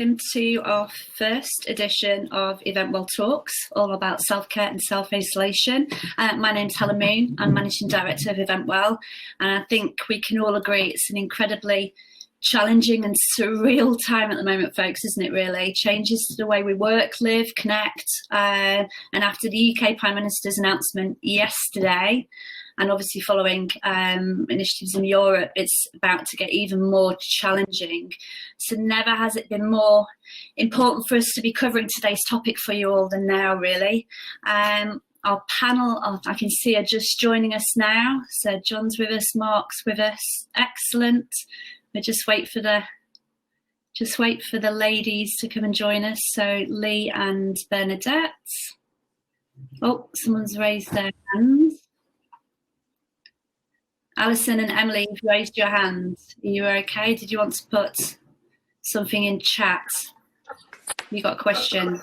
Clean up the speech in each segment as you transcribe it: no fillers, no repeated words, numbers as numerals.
welcome to our first edition of EventWell Talks, all about self-care and self-isolation. My name's Helen Moon, I'm Managing Director of EventWell, and I think we can all agree it's an incredibly challenging and surreal time at the moment, folks, isn't it really? Changes to the way we work, live, connect, and after the UK Prime Minister's announcement yesterday, and obviously following initiatives in Europe, it's about to get even more challenging. So never has it been more important for us to be covering today's topic for you all than now, really. Our panel, I can see are just joining us now. So John's with us, Mark's with us. Excellent. We'll just wait for the ladies to come and join us. So Lee and Bernadette. Oh, someone's raised their hands. Alison and Emily, you've raised your hands. Are you okay? Did you want to put something in chat? You got a question?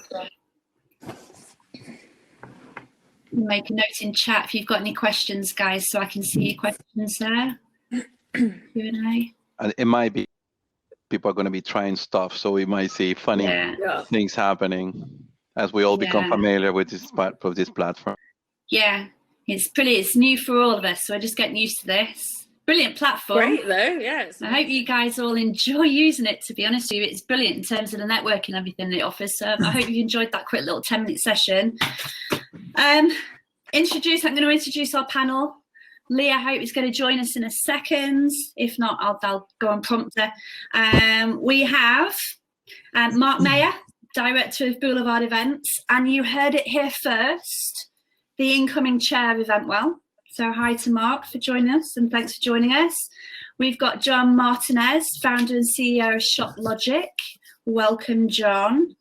Make a note in chat if you've got any questions, guys, so I can see your questions there. Q&A. And it might be people are going to be trying stuff, so we might see funny things happening as we all become familiar with this part of this platform. Yeah. It's new for all of us, so we're just getting used to this. Brilliant platform. Great though, yeah. I hope you guys all enjoy using it, to be honest with you. It's brilliant in terms of the networking and everything it offers. So I hope you enjoyed that quick little 10-minute session. I'm going to introduce our panel. Lee, I hope, is going to join us in a second. If not, I'll go and prompt her. We have Mark Mayer, Director of Boulevard Events, and you heard it here first, the incoming chair of EventWell. So hi to Mark for joining us, and thanks for joining us. We've got John Martinez, founder and CEO of Shop Logic. Welcome, John.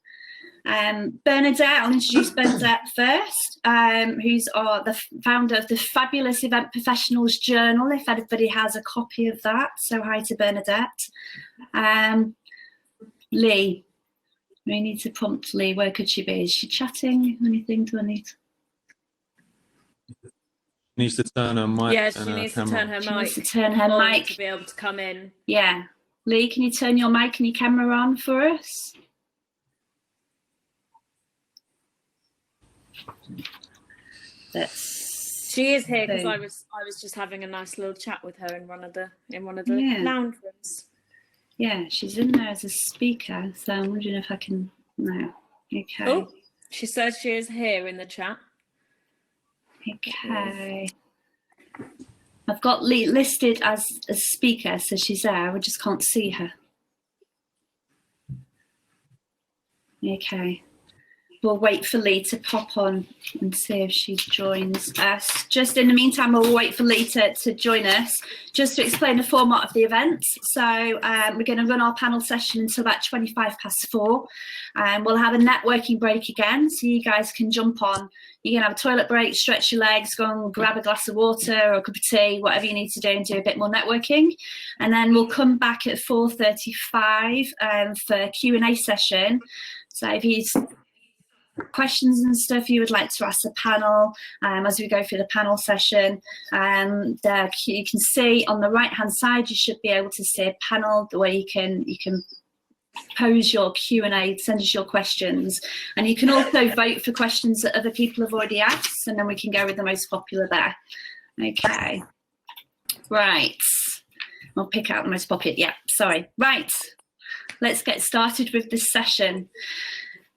Bernadette, I'll introduce Bernadette first, who's the founder of the fabulous Event Professionals Journal, if anybody has a copy of that. So hi to Bernadette. Lee, we need to prompt Lee. Where could she be? Is she chatting? Anything do I need? Needs to turn her mic. Yeah, she needs to turn her mic. She needs to turn her mic to be able to come in. Yeah. Lee, can you turn your mic and your camera on for us? She is here because I was just having a nice little chat with her in one of the lounge rooms. Yeah, she's in there as a speaker, so I'm wondering if I can now. Okay. Oh, she says she is here in the chat. Okay. I've got Lee listed as a speaker, so she's there. We just can't see her. Okay. We'll wait for Lee to pop on and see if she joins us. Just in the meantime, we'll wait for Lee to join us, just to explain the format of the event. So we're going to run our panel session until about 4:25. We'll have a networking break again, so you guys can jump on. You can have a toilet break, stretch your legs, go and grab a glass of water or a cup of tea, whatever you need to do, and do a bit more networking. And then we'll come back at 4:35 for a Q&A session. So if you questions and stuff you would like to ask the panel as we go through the panel session, there you can see on the right hand side, you should be able to see a panel where you can pose your Q&A, send us your questions, and you can also vote for questions that other people have already asked, and then we can go with the most popular there. Okay, right, I'll pick out the most popular. Yeah, sorry. Right, let's get started with this session.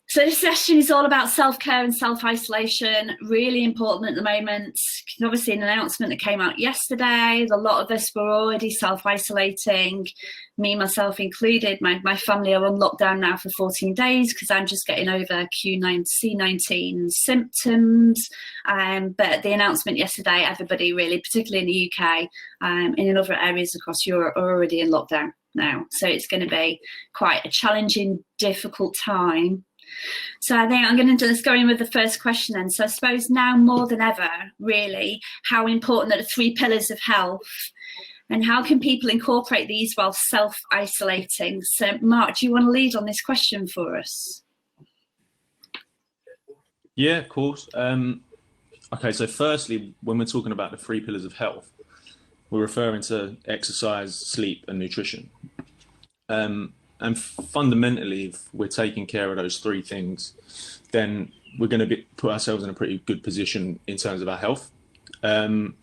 So this session is all about self-care and self-isolation, really important at the moment. Obviously, an announcement that came out yesterday, a lot of us were already self-isolating, me, myself included. My family are on lockdown now for 14 days because I'm just getting over C19 symptoms. But the announcement yesterday, everybody really, particularly in the UK, and in other areas across Europe, are already in lockdown now. So it's going to be quite a challenging, difficult time. So I think I'm going to just go in with the first question then. So I suppose now more than ever, really, how important are the 3 pillars of health, and how can people incorporate these while self-isolating? So Mark, do you want to lead on this question for us? Yeah, of course. Okay, so firstly, when we're talking about the 3 pillars of health, we're referring to exercise, sleep and nutrition. And And fundamentally, if we're taking care of those three things, then we're going to put ourselves in a pretty good position in terms of our health. And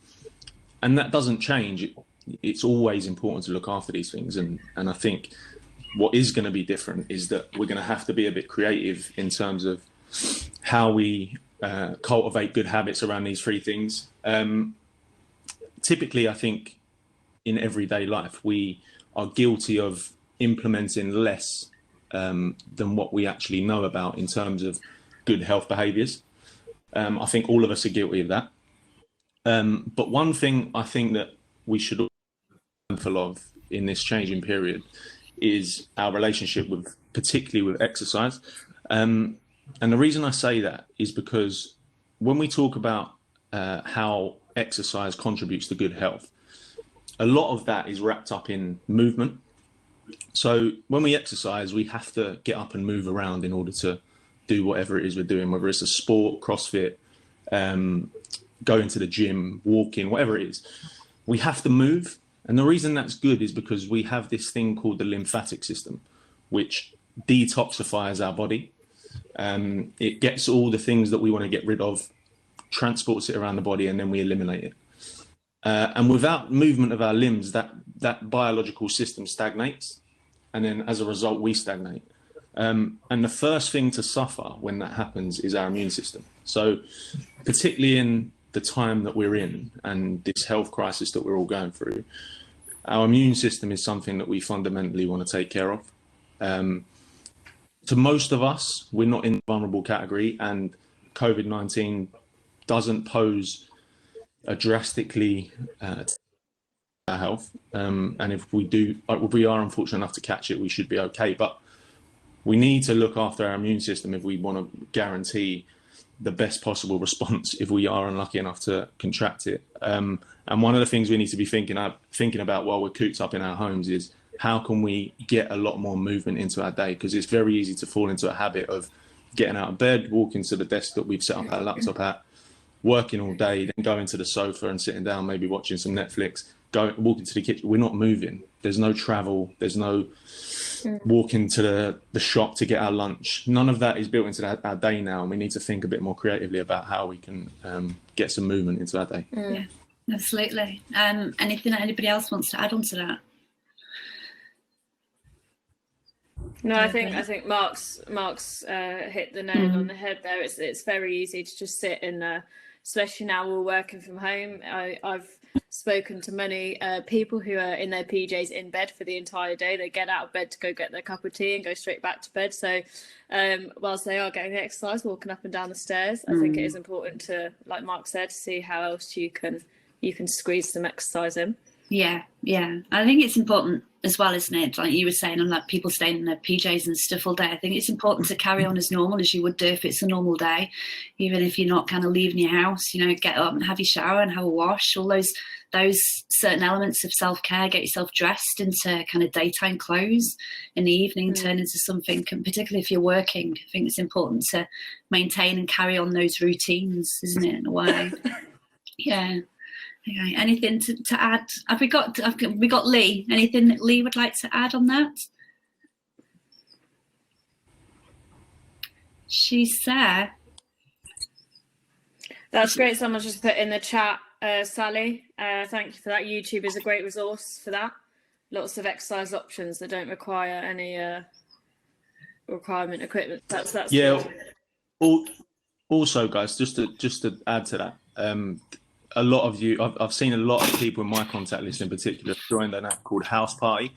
that doesn't change. It's always important to look after these things. And I think what is going to be different is that we're going to have to be a bit creative in terms of how we cultivate good habits around these three things. Typically, I think in everyday life, we are guilty of implementing less than what we actually know about in terms of good health behaviours. I think all of us are guilty of that. But one thing I think that we should be mindful of in this changing period is our relationship with, particularly with exercise. And the reason I say that is because when we talk about how exercise contributes to good health, a lot of that is wrapped up in movement. So when we exercise, we have to get up and move around in order to do whatever it is we're doing, whether it's a sport, CrossFit, going to the gym, walking, whatever it is. We have to move. And the reason that's good is because we have this thing called the lymphatic system, which detoxifies our body. It gets all the things that we want to get rid of, transports it around the body, and then we eliminate it. And without movement of our limbs, that biological system stagnates. And then as a result, we stagnate. And the first thing to suffer when that happens is our immune system. So particularly in the time that we're in and this health crisis that we're all going through, our immune system is something that we fundamentally want to take care of. To most of us, we're not in the vulnerable category, and COVID-19 doesn't pose a drastically our health. And if we are unfortunate enough to catch it, we should be okay. But we need to look after our immune system if we want to guarantee the best possible response if we are unlucky enough to contract it. And one of the things we need to be thinking about while we're cooped up in our homes is how can we get a lot more movement into our day? Because it's very easy to fall into a habit of getting out of bed, walking to the desk that we've set up our laptop at, working all day, then going to the sofa and sitting down, maybe watching some Netflix, walking to the kitchen. We're not moving. There's no travel. There's no walking to the shop to get our lunch. None of that is built into our day now, and we need to think a bit more creatively about how we can get some movement into our day. Yeah, absolutely. Anything that anybody else wants to add on to that? No, I think Mark's hit the nail on the head there. It's very easy to just sit in there, especially now we're working from home. I've spoken to many people who are in their PJs in bed for the entire day. They get out of bed to go get their cup of tea and go straight back to bed. So whilst they are getting the exercise, walking up and down the stairs, I think it is important to, like Mark said, to see how else you can squeeze some exercise in. Yeah. I think it's important as well, isn't it? Like you were saying, on like people staying in their PJs and stuff all day. I think it's important to carry on as normal as you would do if it's a normal day, even if you're not kind of leaving your house. You know, get up and have your shower and have a wash. All those certain elements of self-care. Get yourself dressed into kind of daytime clothes in the evening, turn into something. And particularly if you're working, I think it's important to maintain and carry on those routines, isn't it? In a way, yeah. Okay, anything to add? Have we got Lee? Anything that Lee would like to add on that? She's there. That's great. Someone just put in the chat, Sally. Thank you for that. YouTube is a great resource for that. Lots of exercise options that don't require any requirement equipment. That's yeah. Also, guys, just to add to that. A lot of you, I've seen a lot of people in my contact list in particular joined an app called House Party,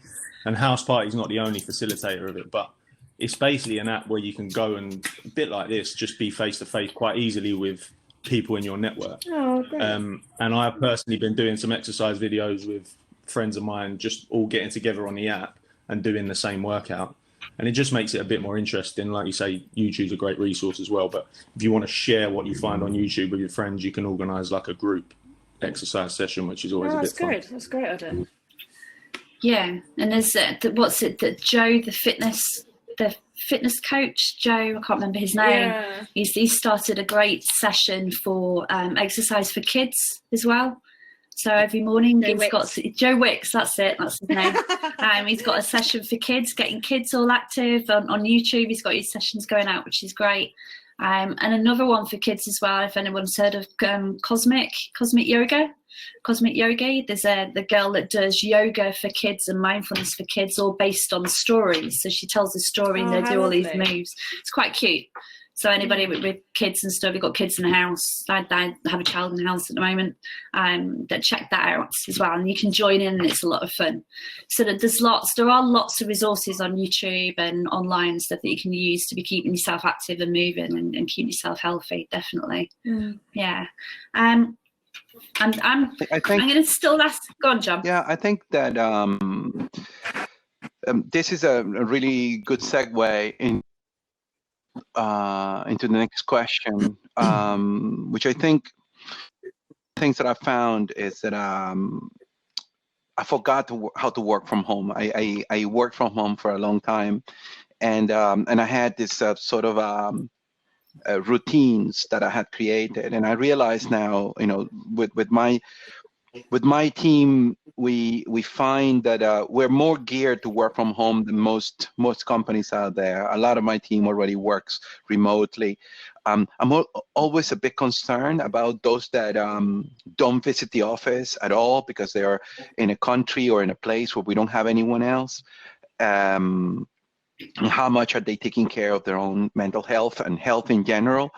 and House Party is not the only facilitator of it, but it's basically an app where you can go and, a bit like this, just be face to face quite easily with people in your network. Oh, great. And I've personally been doing some exercise videos with friends of mine, just all getting together on the app and doing the same workout. And it just makes it a bit more interesting. Like you say, YouTube's a great resource as well. But if you want to share what you find on YouTube with your friends, you can organise like a group exercise session, which is always a bit fun. That's great idea. Yeah, and there's that Joe, the fitness coach, Joe, I can't remember his name. Yeah. He started a great session for exercise for kids as well. So every morning got Joe Wicks, that's it, that's his name. He's got a session for kids, getting kids all active on YouTube. He's got his sessions going out, which is great. And another one for kids as well, if anyone's heard of Cosmic Yoga. There's the girl that does yoga for kids and mindfulness for kids, all based on stories. So she tells a story and they do all these moves. It's quite cute. So anybody with kids and stuff, you've got kids in the house. I have a child in the house at the moment. That check that out as well, and you can join in, and it's a lot of fun. So that there are lots of resources on YouTube and online stuff that you can use to be keeping yourself active and moving and keep yourself healthy. Definitely, yeah. And I'm going to still ask. Go on, John. Yeah, I think that this is a really good segue into the next question, which I think things that I found is that I forgot how to work from home. I worked from home for a long time, and I had this sort of routines that I had created, and I realize now, with my team, we find that we're more geared to work from home than most companies out there. A lot of my team already works remotely. I'm always a bit concerned about those that don't visit the office at all because they are in a country or in a place where we don't have anyone else. How much are they taking care of their own mental health and health in general?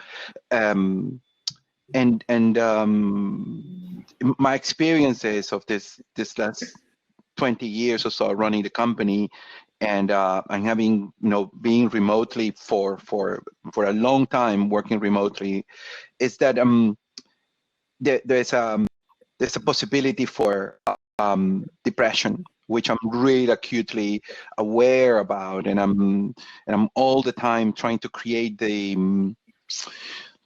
My experiences of this last 20 years or so running the company, and having being remotely for a long time, working remotely, is that there's a possibility for depression, which I'm really acutely aware about, and I'm all the time trying to create the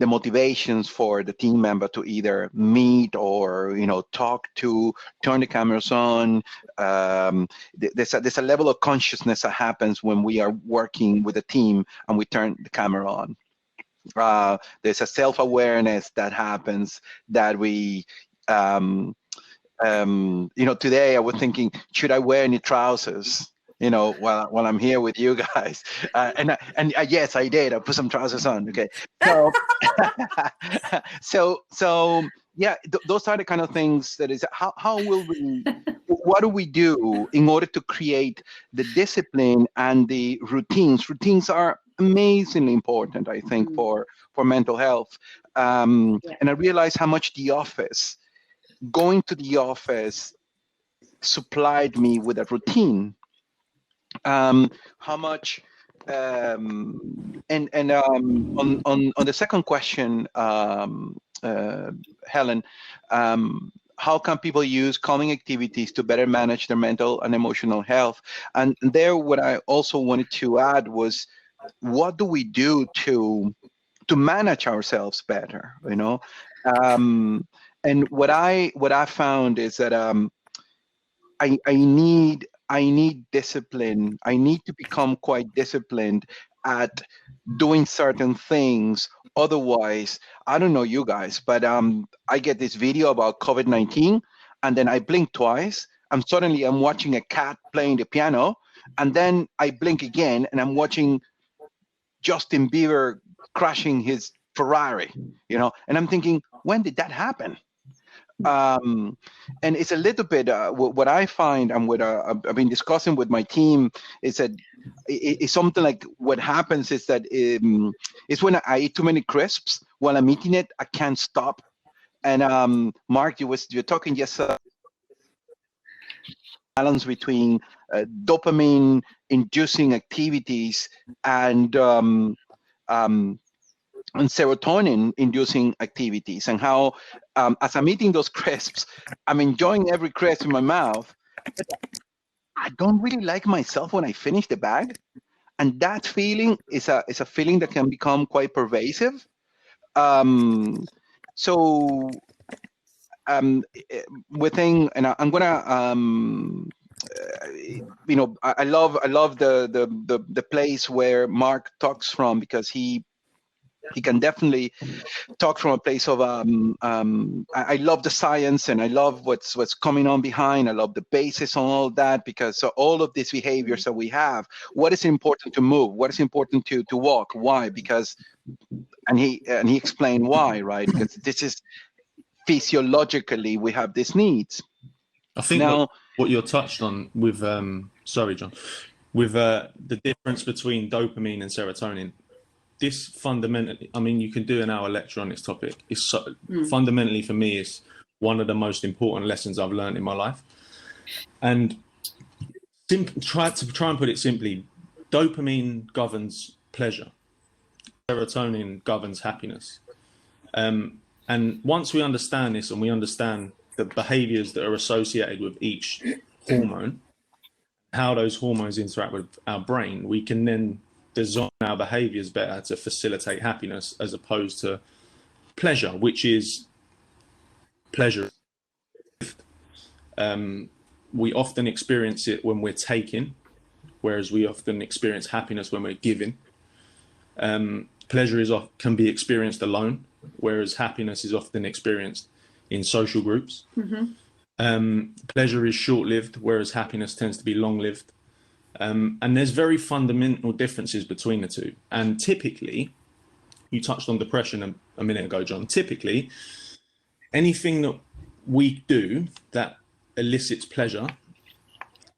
motivations for the team member to either meet or talk to, turn the cameras on. There's a level of consciousness that happens when we are working with a team and we turn the camera on. There's a self-awareness that happens that we today I was thinking, should I wear any trousers while I'm here with you guys? And yes, I did. I put some trousers on. Okay. So yeah, those are the kind of things that is, how will we, what do we do in order to create the discipline and the routines? Routines are amazingly important, I think, for mental health. And I realized how much going to the office supplied me with a routine. How much on the second question, Helen, how can people use calming activities to better manage their mental and emotional health? And there, what I also wanted to add was, what do we do to manage ourselves better? And what I found is that I need discipline. I need to become quite disciplined at doing certain things. Otherwise, I don't know you guys, but I get this video about COVID-19, and then I blink twice, and suddenly I'm watching a cat playing the piano, and then I blink again, and I'm watching Justin Bieber crashing his Ferrari, and I'm thinking, when did that happen? And it's a little bit what I find, and what I've been discussing with my team, is that it's something like, what happens is that it's when I eat too many crisps while I'm eating it, I can't stop. And Mark, you're talking just balance between dopamine inducing activities and serotonin inducing activities, and how as I'm eating those crisps, I'm enjoying every crisp in my mouth, but I don't really like myself when I finish the bag. And that feeling is a feeling that can become quite pervasive. Within, and I'm gonna I love the place where Mark talks from, because he he can definitely talk from a place of I love the science, and I love what's coming on behind. I love the basis on all that, because so all of these behaviors that we have, what is important to move, what is important to walk, why? Because and he explained why, right? Because this is physiologically we have these needs. I think now what you're touched on with sorry, John, with the difference between dopamine and serotonin. This fundamentally, I mean, you can do an hour lecture on this topic. It's so, fundamentally for me, it's one of the most important lessons I've learned in my life. And try and put it simply, dopamine governs pleasure. Serotonin governs happiness. And once we understand this, and we understand the behaviors that are associated with each hormone, how those hormones interact with our brain, we can then design our behaviors better to facilitate happiness, as opposed to pleasure, which is pleasure. We often experience it when we're taking, whereas we often experience happiness when we're giving. Pleasure can be experienced alone, whereas happiness is often experienced in social groups. Pleasure is short-lived, whereas happiness tends to be long-lived. And there's very fundamental differences between the two. And typically, you touched on depression a minute ago, John. Typically, anything that we do that elicits pleasure,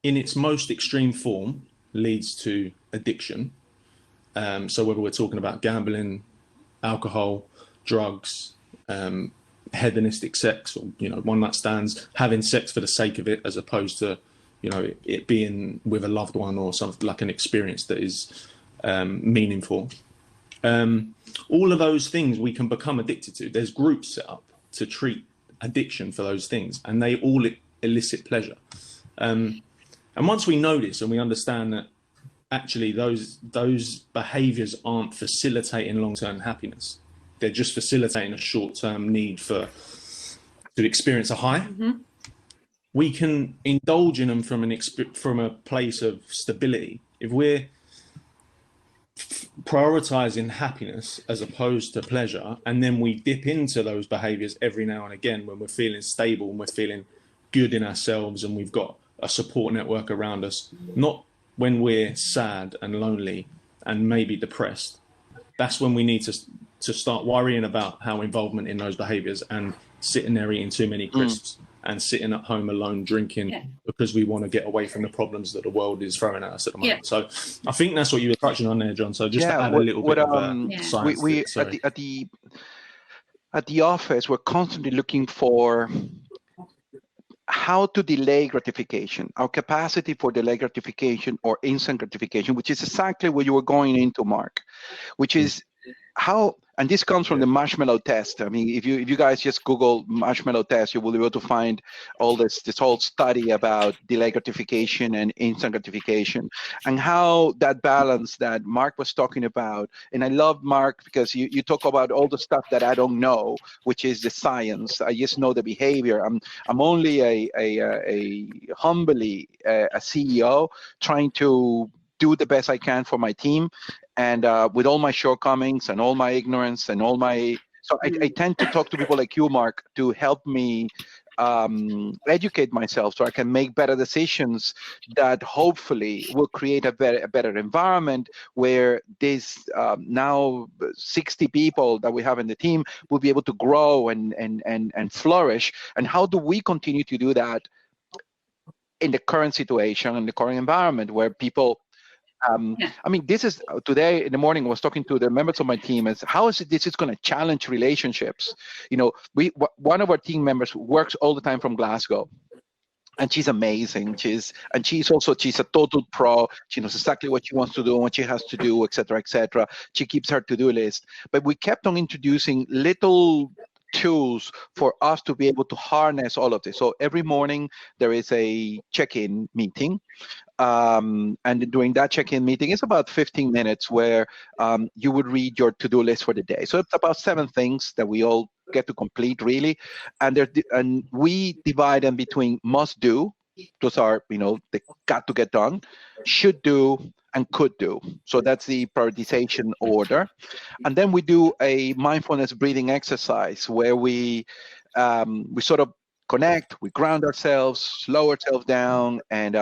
in its most extreme form, leads to addiction. So whether we're talking about gambling, alcohol, drugs, hedonistic sex, or one night stands, having sex for the sake of it, as opposed to it being with a loved one or something like an experience that is meaningful. All of those things we can become addicted to. There's groups set up to treat addiction for those things, and they all elicit pleasure. And once we know this and we understand that actually those behaviors aren't facilitating long-term happiness, they're just facilitating a short-term need to experience a high. We can indulge in them from a place of stability. If we're prioritizing happiness as opposed to pleasure, and then we dip into those behaviors every now and again when we're feeling stable and we're feeling good in ourselves and we've got a support network around us, not when we're sad and lonely and maybe depressed, that's when we need to start worrying about how involvement in those behaviors and sitting there eating too many crisps and sitting at home alone drinking because we want to get away from the problems that the world is throwing at us at the moment. So I think that's what you were touching on there, John. So just to add a little bit of science. We at the office, we're constantly looking for how to delay gratification, our capacity for delay gratification or instant gratification, which is exactly what you were going into, Mark, which is how, and this comes from the marshmallow test. I mean, if you guys just Google marshmallow test, you will be able to find all this whole study about delay gratification and instant gratification, and how that balance that Mark was talking about. And I love Mark because you talk about all the stuff that I don't know, which is the science. I just know the behavior. I'm only a humbly a CEO trying to do the best I can for my team. And with all my shortcomings and all my ignorance and all my, so I tend to talk to people like you, Mark, to help me educate myself so I can make better decisions that hopefully will create a better environment where this now 60 people that we have in the team will be able to grow and flourish. And how do we continue to do that in the current situation, in the current environment where people, I mean, this is today in the morning I was talking to the members of my team as how is this is going to challenge relationships. One of our team members works all the time from Glasgow, and she's amazing. She's a total pro. She knows exactly what she wants to do and what she has to do, etc., etc. She keeps her to-do list, but we kept on introducing little tools for us to be able to harness all of this. So every morning there is a check-in meeting. And during that check-in meeting, it's about 15 minutes where you would read your to-do list for the day. So it's about 7 things that we all get to complete, really. And we divide them between must do, those are, they got to get done, should do, and could do. So that's the prioritization order. And then we do a mindfulness breathing exercise where we sort of connect, we ground ourselves, slow ourselves down, and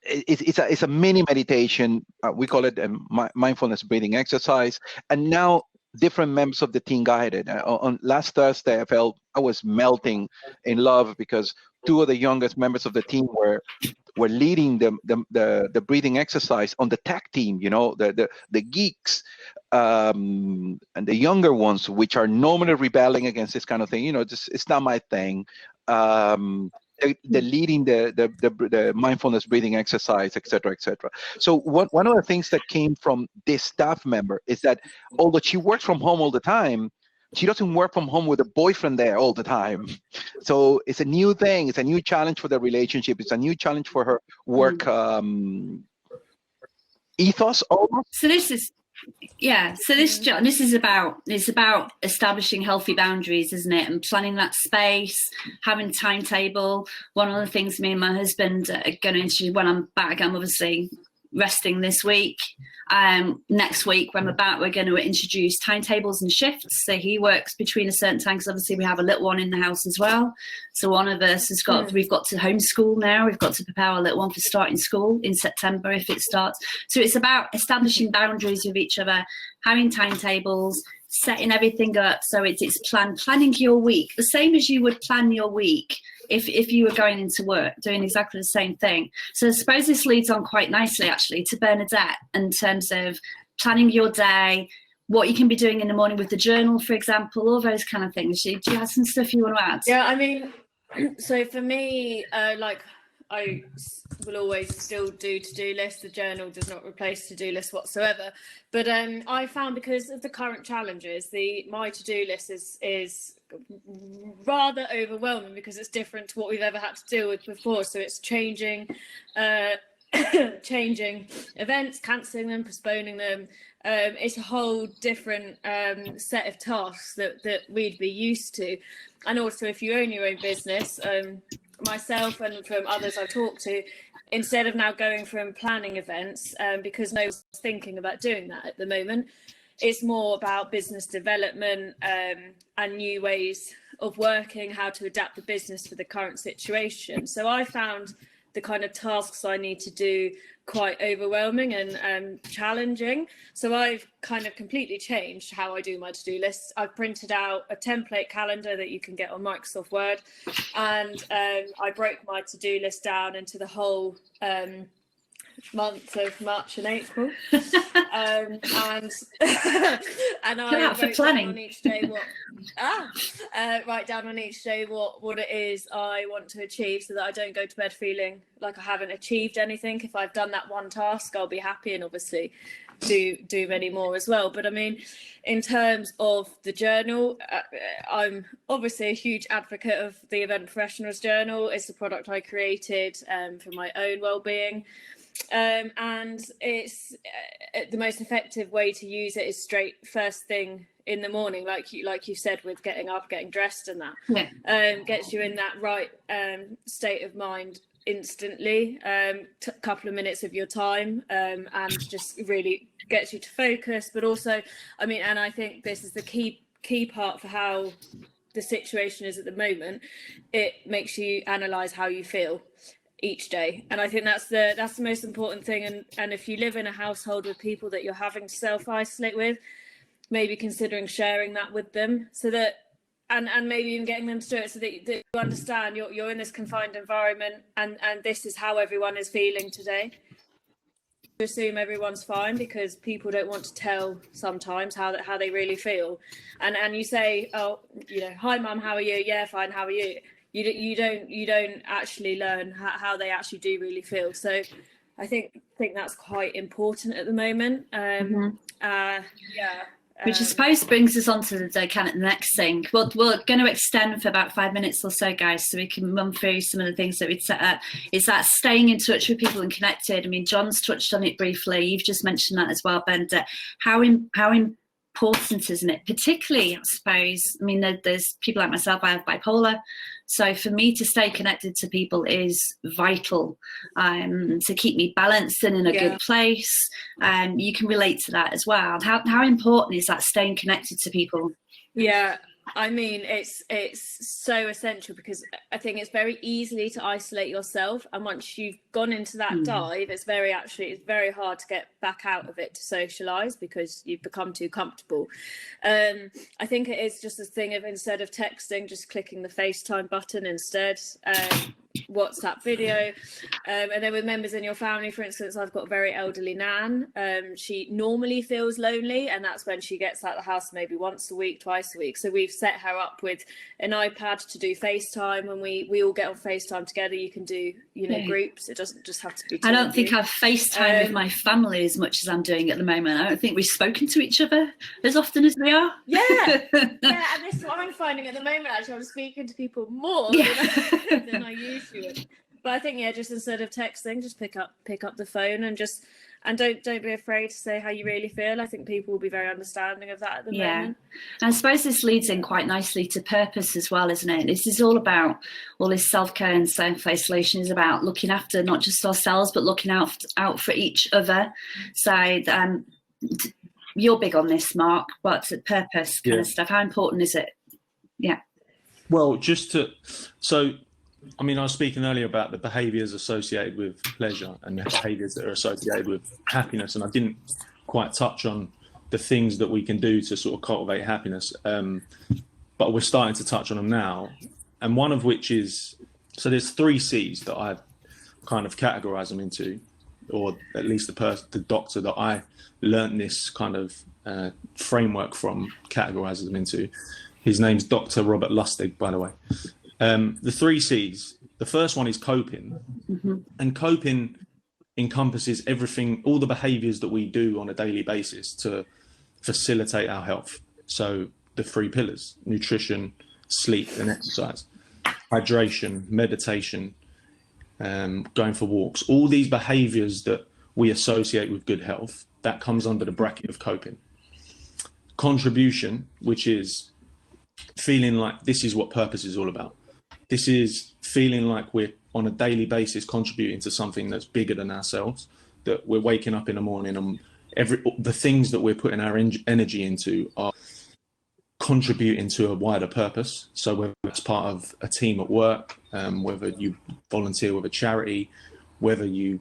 it's a mini meditation. We call it a mindfulness breathing exercise. And now different members of the team guided. On last Thursday, I was melting in love because two of the youngest members of the team were leading the breathing exercise on the tech team. You know, the geeks and the younger ones, which are normally rebelling against this kind of thing. You know, it's not my thing. They're leading the mindfulness breathing exercise, etc., etc. So one of the things that came from this staff member is that although she works from home all the time, she doesn't work from home with a boyfriend there all the time. So it's a new thing. It's a new challenge for the relationship. It's a new challenge for her work ethos almost. So this is this is about establishing healthy boundaries, isn't it? And planning that space, having a timetable. One of the things me and my husband are going to introduce when I'm back, I'm obviously resting this week. Next week when we're back, we're going to introduce timetables and shifts. So he works between a certain time, because obviously we have a little one in the house as well. So one of us has got, we've got to homeschool now. We've got to prepare our little one for starting school in September if it starts. So it's about establishing boundaries with each other, having timetables, setting everything up. So it's planning your week, the same as you would plan your week if you were going into work, doing exactly the same thing. So I suppose this leads on quite nicely actually to Bernadette in terms of planning your day, what you can be doing in the morning with the journal, for example, all those kind of things. Do you have some stuff you want to add? Yeah, I mean, so for me, like I will always still do to-do lists. The journal does not replace to-do lists whatsoever. But I found because of the current challenges, my to-do list is rather overwhelming because it's different to what we've ever had to deal with before. So it's changing events, cancelling them, postponing them. It's a whole different set of tasks that we'd be used to. And also, if you own your own business, myself and from others I talk to, instead of now going from planning events, because no one's thinking about doing that at the moment, it's more about business development and new ways of working, how to adapt the business for the current situation. So I found the kind of tasks I need to do quite overwhelming and challenging. So I've kind of completely changed how I do my to-do lists. I've printed out a template calendar that you can get on Microsoft Word, and I broke my to-do list down into the whole months of March and April, and I wrote down on each day what it is I want to achieve, so that I don't go to bed feeling like I haven't achieved anything. If I've done that one task, I'll be happy, and obviously do many more as well. But I mean, in terms of the journal, I'm obviously a huge advocate of the Event Professionals Journal. It's a product I created for my own well-being. And it's the most effective way to use it is straight first thing in the morning, like you said, with getting up, getting dressed, and that gets you in that right state of mind instantly. Couple of minutes of your time, and just really gets you to focus. But also, I mean, and I think this is the key part for how the situation is at the moment. It makes you analyze how you feel each day, and I think that's the most important thing. And if you live in a household with people that you're having to self-isolate with, maybe considering sharing that with them, so that and maybe even getting them to do it, so that you understand you're in this confined environment, and this is how everyone is feeling today. To assume everyone's fine, because people don't want to tell sometimes how they really feel, and you say, oh, you know, hi mum, how are you? Yeah, fine, how are you? You don't actually learn how they actually do really feel. So I think that's quite important at the moment. Which I suppose brings us on to the next thing. We're going to extend for about 5 minutes or so, guys, so we can run through some of the things that we'd set up. Is that staying in touch with people and connected? I mean, John's touched on it briefly. You've just mentioned that as well, Bernadette. How important, isn't it? Particularly, I suppose, I mean, there's people like myself, I have bipolar. So for me to stay connected to people is vital, to keep me balanced and in a good place. You can relate to that as well. How important is that, staying connected to people? Yeah, I mean, it's so essential, because I think it's very easy to isolate yourself, and once you've gone into that dive, it's very hard to get back out of it to socialize, because you've become too comfortable. I think it is just a thing of, instead of texting, just clicking the FaceTime button instead. WhatsApp video, and then with members in your family, for instance, I've got a very elderly nan. She normally feels lonely, and that's when she gets out of the house maybe once a week, twice a week. So we've set her up with an iPad to do FaceTime. When we all get on FaceTime together, you can do groups. It doesn't just have to be. I don't think I've FaceTime with my family as much as I'm doing at the moment. I don't think we've spoken to each other as often as we are. Yeah, and this is what I'm finding at the moment. Actually, I'm speaking to people more than I usually would. But I think, just instead of texting, just pick up the phone and don't be afraid to say how you really feel. I think people will be very understanding of that at the moment. And I suppose this leads in quite nicely to purpose as well, isn't it? This is all about, all this self-care and self-isolation is about looking after not just ourselves, but looking out for each other. So you're big on this, Mark, but purpose kind of stuff. How important is it? Yeah. Well, I mean, I was speaking earlier about the behaviours associated with pleasure and the behaviours that are associated with happiness, and I didn't quite touch on the things that we can do to sort of cultivate happiness, but we're starting to touch on them now. And one of which is, so there's 3 C's that I kind of categorise them into, or at least the doctor that I learnt this kind of framework from categorises them into. His name's Dr. Robert Lustig, by the way. The 3 C's, the first one is coping. And coping encompasses everything, all the behaviours that we do on a daily basis to facilitate our health. So the 3 pillars: nutrition, sleep and exercise, hydration, meditation, going for walks. All these behaviours that we associate with good health, that comes under the bracket of coping. Contribution, which is feeling like this is what purpose is all about. This is feeling like we're on a daily basis contributing to something that's bigger than ourselves, that we're waking up in the morning and the things that we're putting our energy into are contributing to a wider purpose. So whether it's part of a team at work, whether you volunteer with a charity, whether you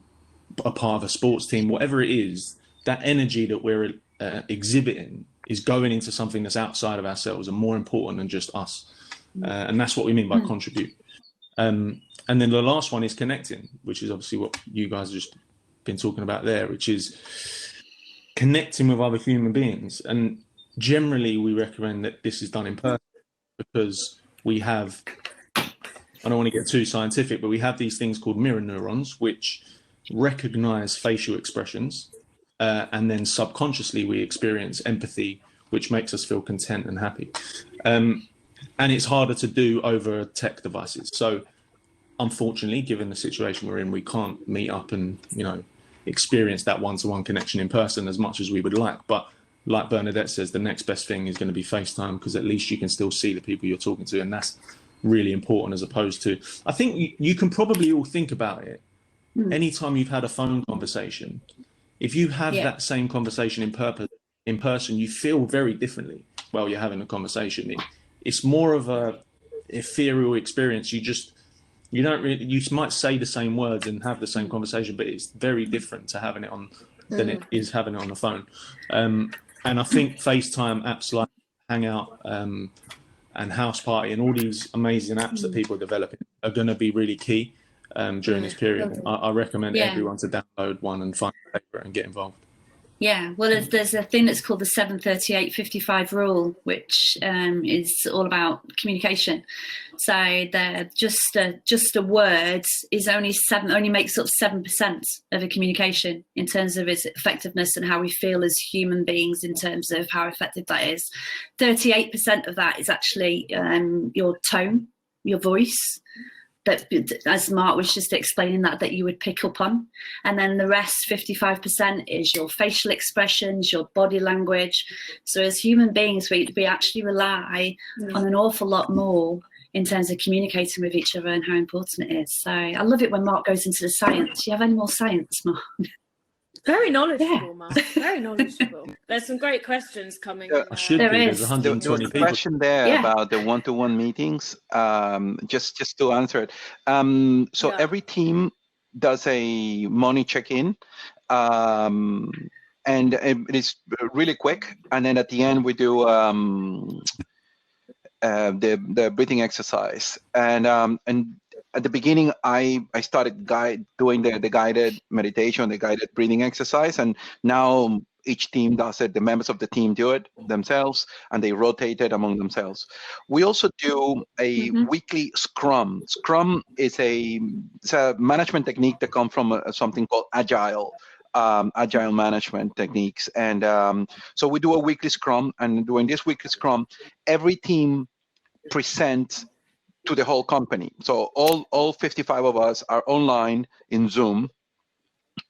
are part of a sports team, whatever it is, that energy that we're exhibiting is going into something that's outside of ourselves and more important than just us. And that's what we mean by contribute. And then the last one is connecting, which is obviously what you guys have just been talking about there, which is connecting with other human beings. And generally we recommend that this is done in person, because we have, I don't want to get too scientific, but we have these things called mirror neurons, which recognize facial expressions. And then subconsciously we experience empathy, which makes us feel content and happy. And it's harder to do over tech devices. So unfortunately, given the situation we're in, we can't meet up and, experience that one-to-one connection in person as much as we would like. But like Bernadette says, the next best thing is going to be FaceTime, because at least you can still see the people you're talking to. And that's really important, as opposed to, I think you can probably all think about it. Anytime you've had a phone conversation, if you have that same conversation in person, you feel very differently while you're having a conversation. It's more of a ethereal experience. You might say the same words and have the same conversation, but it's very different to having it on than it is having it on the phone. And I think FaceTime apps like Hangout and House Party and all these amazing apps that people are developing are going to be really key during this period. I recommend everyone to download one and find a favorite and get involved. Yeah, well, there's a thing that's called the 7-38-55 rule, which is all about communication. So the just a word is only makes up 7% of a communication in terms of its effectiveness and how we feel as human beings in terms of how effective that is. 38% of that is actually your tone, your voice. That, as Mark was just explaining, that you would pick up on. And then the rest, 55%, is your facial expressions, your body language. So as human beings, we actually rely on an awful lot more in terms of communicating with each other and how important it is. So I love it when Mark goes into the science. Do you have any more science, Mark? Very knowledgeable, Mark. Very knowledgeable. There's some great questions coming. I should do. There's 120 there was a people. question there about the one-to-one meetings. Just to answer it. So every team does a morning check-in, and it is really quick. And then at the end, we do the breathing exercise. And at the beginning, I started doing the guided meditation, the guided breathing exercise, and now each team does it. The members of the team do it themselves, and they rotate it among themselves. We also do a weekly scrum. Scrum is a management technique that comes from something called agile management techniques. And so we do a weekly scrum, and during this weekly scrum, every team presents to the whole company. So all 55 of us are online in Zoom,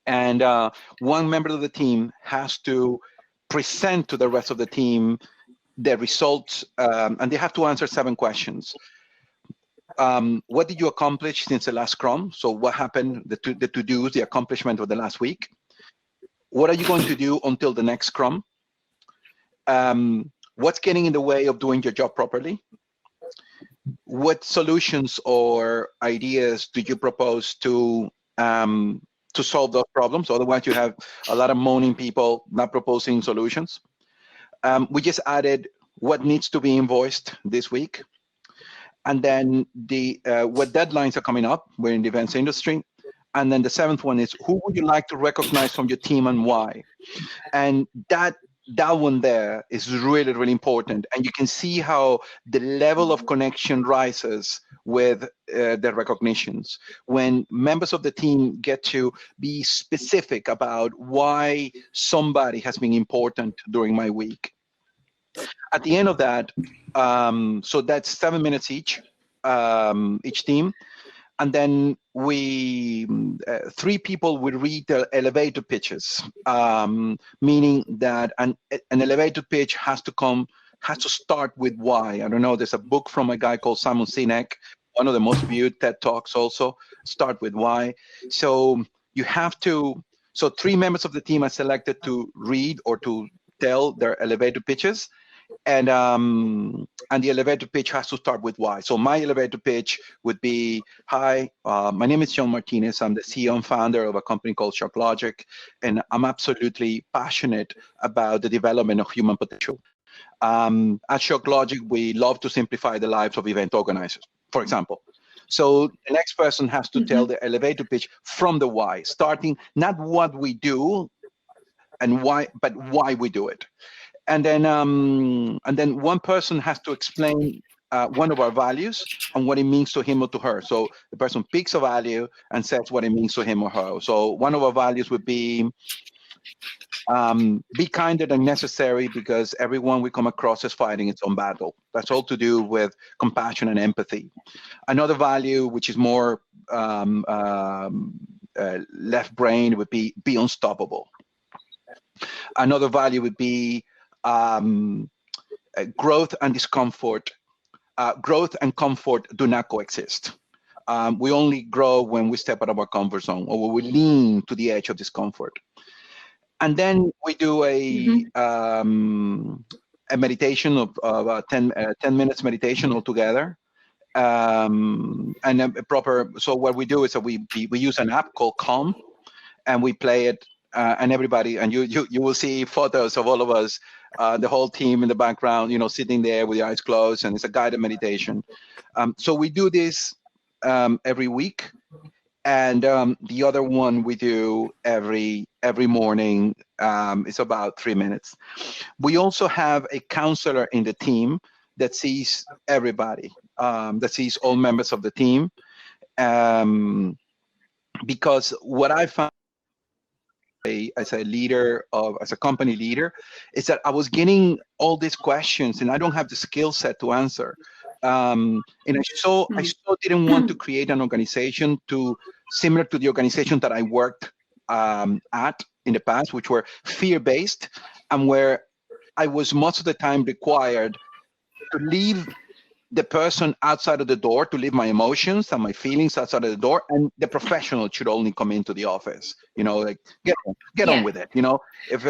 and one member of the team has to present to the rest of the team the results, and they have to answer 7 questions. What did you accomplish since the last Scrum? So what happened, the to-dos, the accomplishment of the last week? What are you going to do until the next Scrum? What's getting in the way of doing your job properly? What solutions or ideas do you propose to solve those problems? Otherwise, you have a lot of moaning people not proposing solutions. We just added what needs to be invoiced this week, and then what deadlines are coming up. We're in the events industry. And then the 7th one is, who would you like to recognize from your team and why? And that one there is really, really important. And you can see how the level of connection rises with the recognitions. When members of the team get to be specific about why somebody has been important during my week. At the end of that, so that's 7 minutes each team. And then we 3 people will read the elevator pitches, meaning that an elevator pitch has to start with why. I don't know, there's a book from a guy called Simon Sinek, one of the most viewed TED Talks also, start with why. So you have to, so 3 members of the team are selected to read or to tell their elevator pitches. And the elevator pitch has to start with why. So my elevator pitch would be, hi, my name is John Martinez. I'm the CEO and founder of a company called ShockLogic, and I'm absolutely passionate about the development of human potential. At ShockLogic, we love to simplify the lives of event organizers, for example. So the next person has to tell the elevator pitch from the why, starting not what we do and why, but why we do it. And then one person has to explain one of our values and what it means to him or to her. So the person picks a value and says what it means to him or her. So one of our values would be kinder than necessary, because everyone we come across is fighting its own battle. That's all to do with compassion and empathy. Another value, which is more left brain, would be unstoppable. Another value would be growth and discomfort. Growth and comfort do not coexist. We only grow when we step out of our comfort zone, or when we lean to the edge of discomfort. And then we do a meditation of 10 minutes meditation altogether. And a proper, so what we do is that we use an app called Calm, and we play it, and everybody, and you will see photos of all of us, the whole team in the background, sitting there with the eyes closed, and it's a guided meditation. So we do this every week, and the other one we do every morning. It's about 3 minutes. We also have a counselor in the team that sees everybody, that sees all members of the team, because what I found as a company leader, is that I was getting all these questions and I don't have the skill set to answer. And I still didn't want to create an organization similar to the organization that I worked at in the past, which were fear-based, and where I was most of the time required to leave the person outside of the door to leave my emotions and my feelings outside of the door, and the professional should only come into the office. Like get on with it. If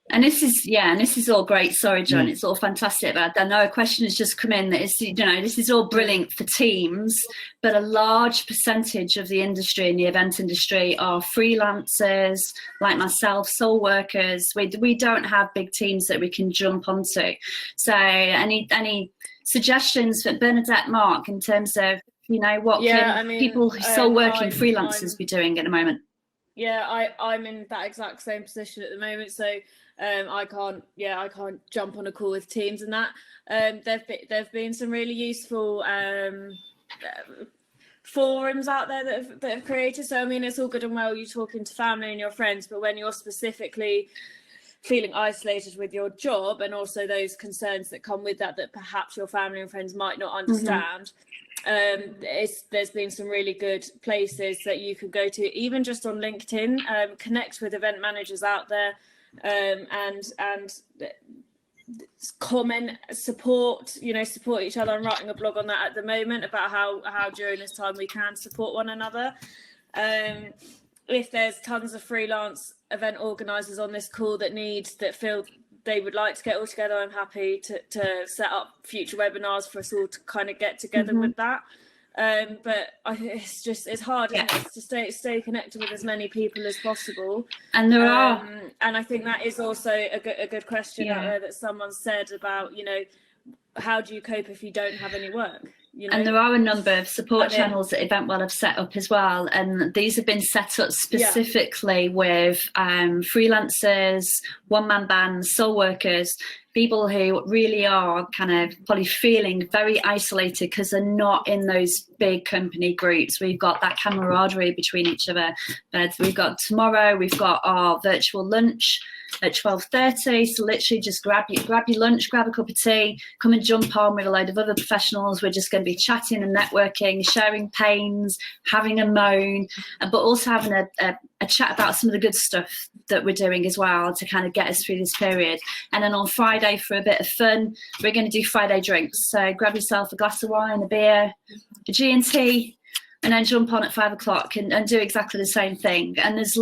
and this is all great. Sorry, John, it's all fantastic. But I know a question has just come in that is, this is all brilliant for teams, but a large percentage of the industry, in the event industry, are freelancers like myself, sole workers. We don't have big teams that we can jump onto. So any suggestions for Bernadette, Mark, in terms of, what can people who sole working freelancers be doing at the moment? Yeah, I'm in that exact same position at the moment. So I can't jump on a call with teams and that. There've been some really useful forums out there that have created. So I mean, it's all good and well you talking to family and your friends, but when you're specifically feeling isolated with your job and also those concerns that come with that perhaps your family and friends might not understand, there's been some really good places that you could go to, even just on LinkedIn, connect with event managers out there, and comment, support each other. I'm writing a blog on that at the moment about how during this time we can support one another. If there's tons of freelance event organisers on this call that feel they would like to get all together, I'm happy to set up future webinars for us all to kind of get together with that. But it's hard, isn't it? To stay connected with as many people as possible. And there are, and I think that is also a good question out there that someone said about, how do you cope if you don't have any work? And there are a number of support channels that EventWell have set up as well, and these have been set up specifically with freelancers, one-man bands, sole workers, people who really are kind of probably feeling very isolated because they're not in those big company groups. We've got that camaraderie between each other. We've got tomorrow, we've got our virtual lunch at 12:30, so literally just grab your lunch, grab a cup of tea, come and jump on with a load of other professionals. We're just going to be chatting and networking, sharing pains, having a moan, but also having a chat about some of the good stuff that we're doing as well to kind of get us through this period. And then on Friday, for a bit of fun, we're going to do Friday drinks. So grab yourself a glass of wine, a beer, a G&T, and then jump on at 5 o'clock and do exactly the same thing. And there's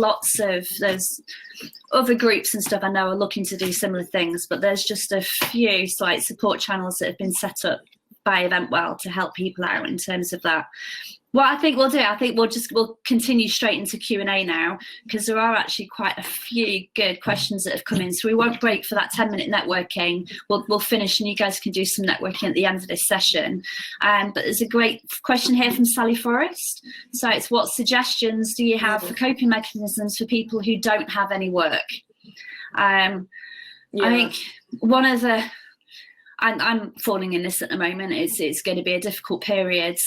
other groups and stuff I know are looking to do similar things, but there's just a few support channels that have been set up by EventWell to help people out in terms of that. What I think we'll do, we'll continue straight into Q&A now, because there are actually quite a few good questions that have come in. So we won't break for that 10-minute networking. We'll finish and you guys can do some networking at the end of this session. But there's a great question here from Sally Forrest. So it's, what suggestions do you have for coping mechanisms for people who don't have any work? I think one of the, I'm falling in this at the moment, it's going to be a difficult period.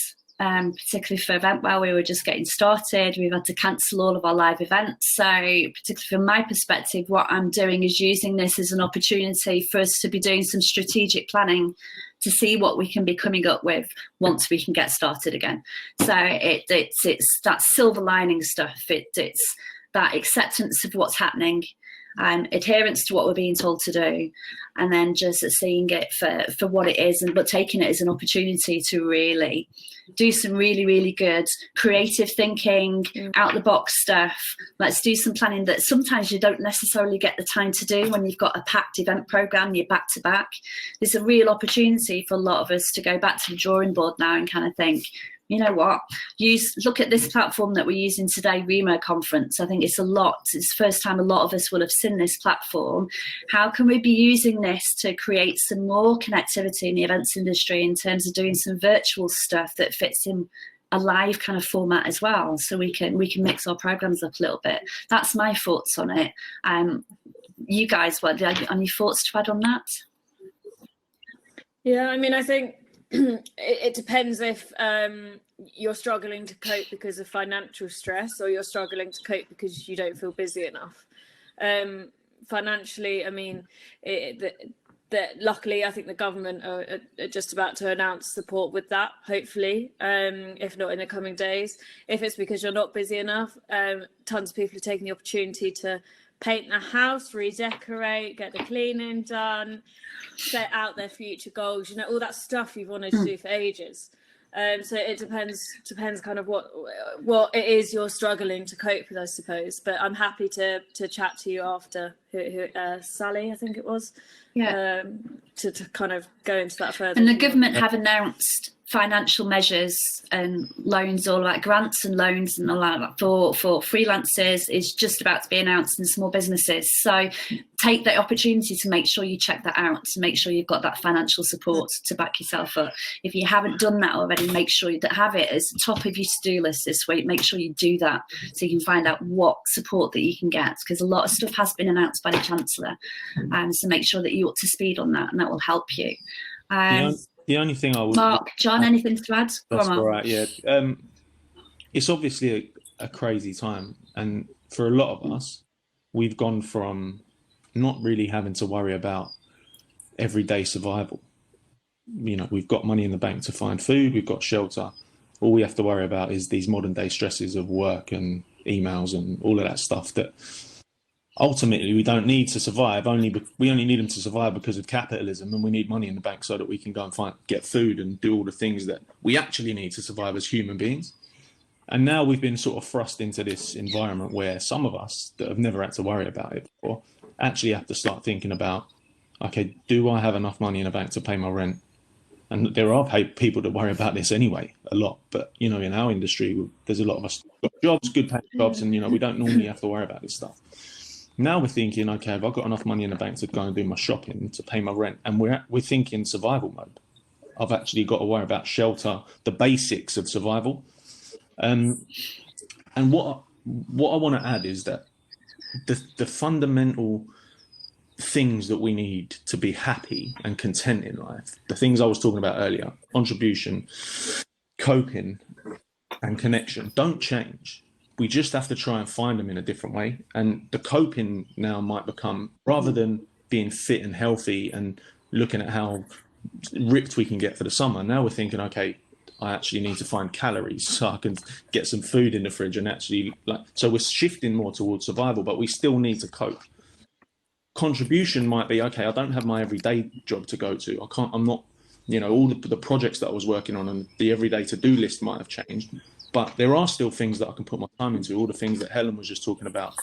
Particularly for EventWell, we were just getting started. We've had to cancel all of our live events. So particularly from my perspective, what I'm doing is using this as an opportunity for us to be doing some strategic planning to see what we can be coming up with once we can get started again. So it's that silver lining stuff. It's that acceptance of what's happening, adherence to what we're being told to do, and then just seeing it for what it is, but taking it as an opportunity to really do some really, really good creative thinking, out the box stuff. Let's do some planning that sometimes you don't necessarily get the time to do when you've got a packed event program, you're back to back. There's a real opportunity for a lot of us to go back to the drawing board now and kind of think, you know what, look at this platform that we're using today, Remo Conference. I think it's the first time a lot of us will have seen this platform. How can we be using this to create some more connectivity in the events industry in terms of doing some virtual stuff that fits in a live kind of format as well, so we can mix our programs up a little bit. That's my thoughts on it. You guys, any thoughts to add on that? Yeah, I mean, I think it depends if you're struggling to cope because of financial stress, or you're struggling to cope because you don't feel busy enough. Financially, I mean, luckily, I think the government are just about to announce support with that, hopefully, if not in the coming days. If it's because you're not busy enough, tons of people are taking the opportunity to paint the house, redecorate, get the cleaning done, set out their future goals, all that stuff you've wanted to do for ages. So it depends kind of what it is you're struggling to cope with, I suppose. But I'm happy to chat to you after, Sally, I think it was, to kind of go into that further. And the government have announced financial measures and loans, all like grants and loans and all that for freelancers is just about to be announced in small businesses. So take the opportunity to make sure you check that out, to make sure you've got that financial support to back yourself up. If you haven't done that already, make sure you have it as top of your to-do list this week. Make sure you do that so you can find out what support that you can get, because a lot of stuff has been announced by the Chancellor. So make sure that you're up to speed on that, and that will help you. The only thing I would... Mark, John, anything to add? That's all right, yeah. It's obviously a crazy time. And for a lot of us, we've gone from not really having to worry about everyday survival. We've got money in the bank to find food, we've got shelter. All we have to worry about is these modern day stresses of work and emails and all of that stuff that ultimately we don't need to survive. We only need them to survive because of capitalism, and we need money in the bank so that we can go and get food and do all the things that we actually need to survive as human beings. And now we've been sort of thrust into this environment where some of us that have never had to worry about it before actually have to start thinking about, okay, do I have enough money in the bank to pay my rent? And there are people that worry about this anyway, a lot. But, in our industry, there's a lot of us got jobs, good paying jobs, and, we don't normally have to worry about this stuff. Now we're thinking, okay, have I got enough money in the bank to go and do my shopping, to pay my rent? And we're thinking survival mode. I've actually got to worry about shelter, the basics of survival. And what I want to add is that the fundamental things that we need to be happy and content in life, the things I was talking about earlier, contribution, coping, and connection, don't change. We just have to try and find them in a different way. And the coping now might become, rather than being fit and healthy and looking at how ripped we can get for the summer, now we're thinking, okay, I actually need to find calories so I can get some food in the fridge and actually so we're shifting more towards survival, but we still need to cope. Contribution might be, okay, I don't have my everyday job to go to. I'm not, all the projects that I was working on and the everyday to-do list might have changed. But there are still things that I can put my time into, all the things that Helen was just talking about,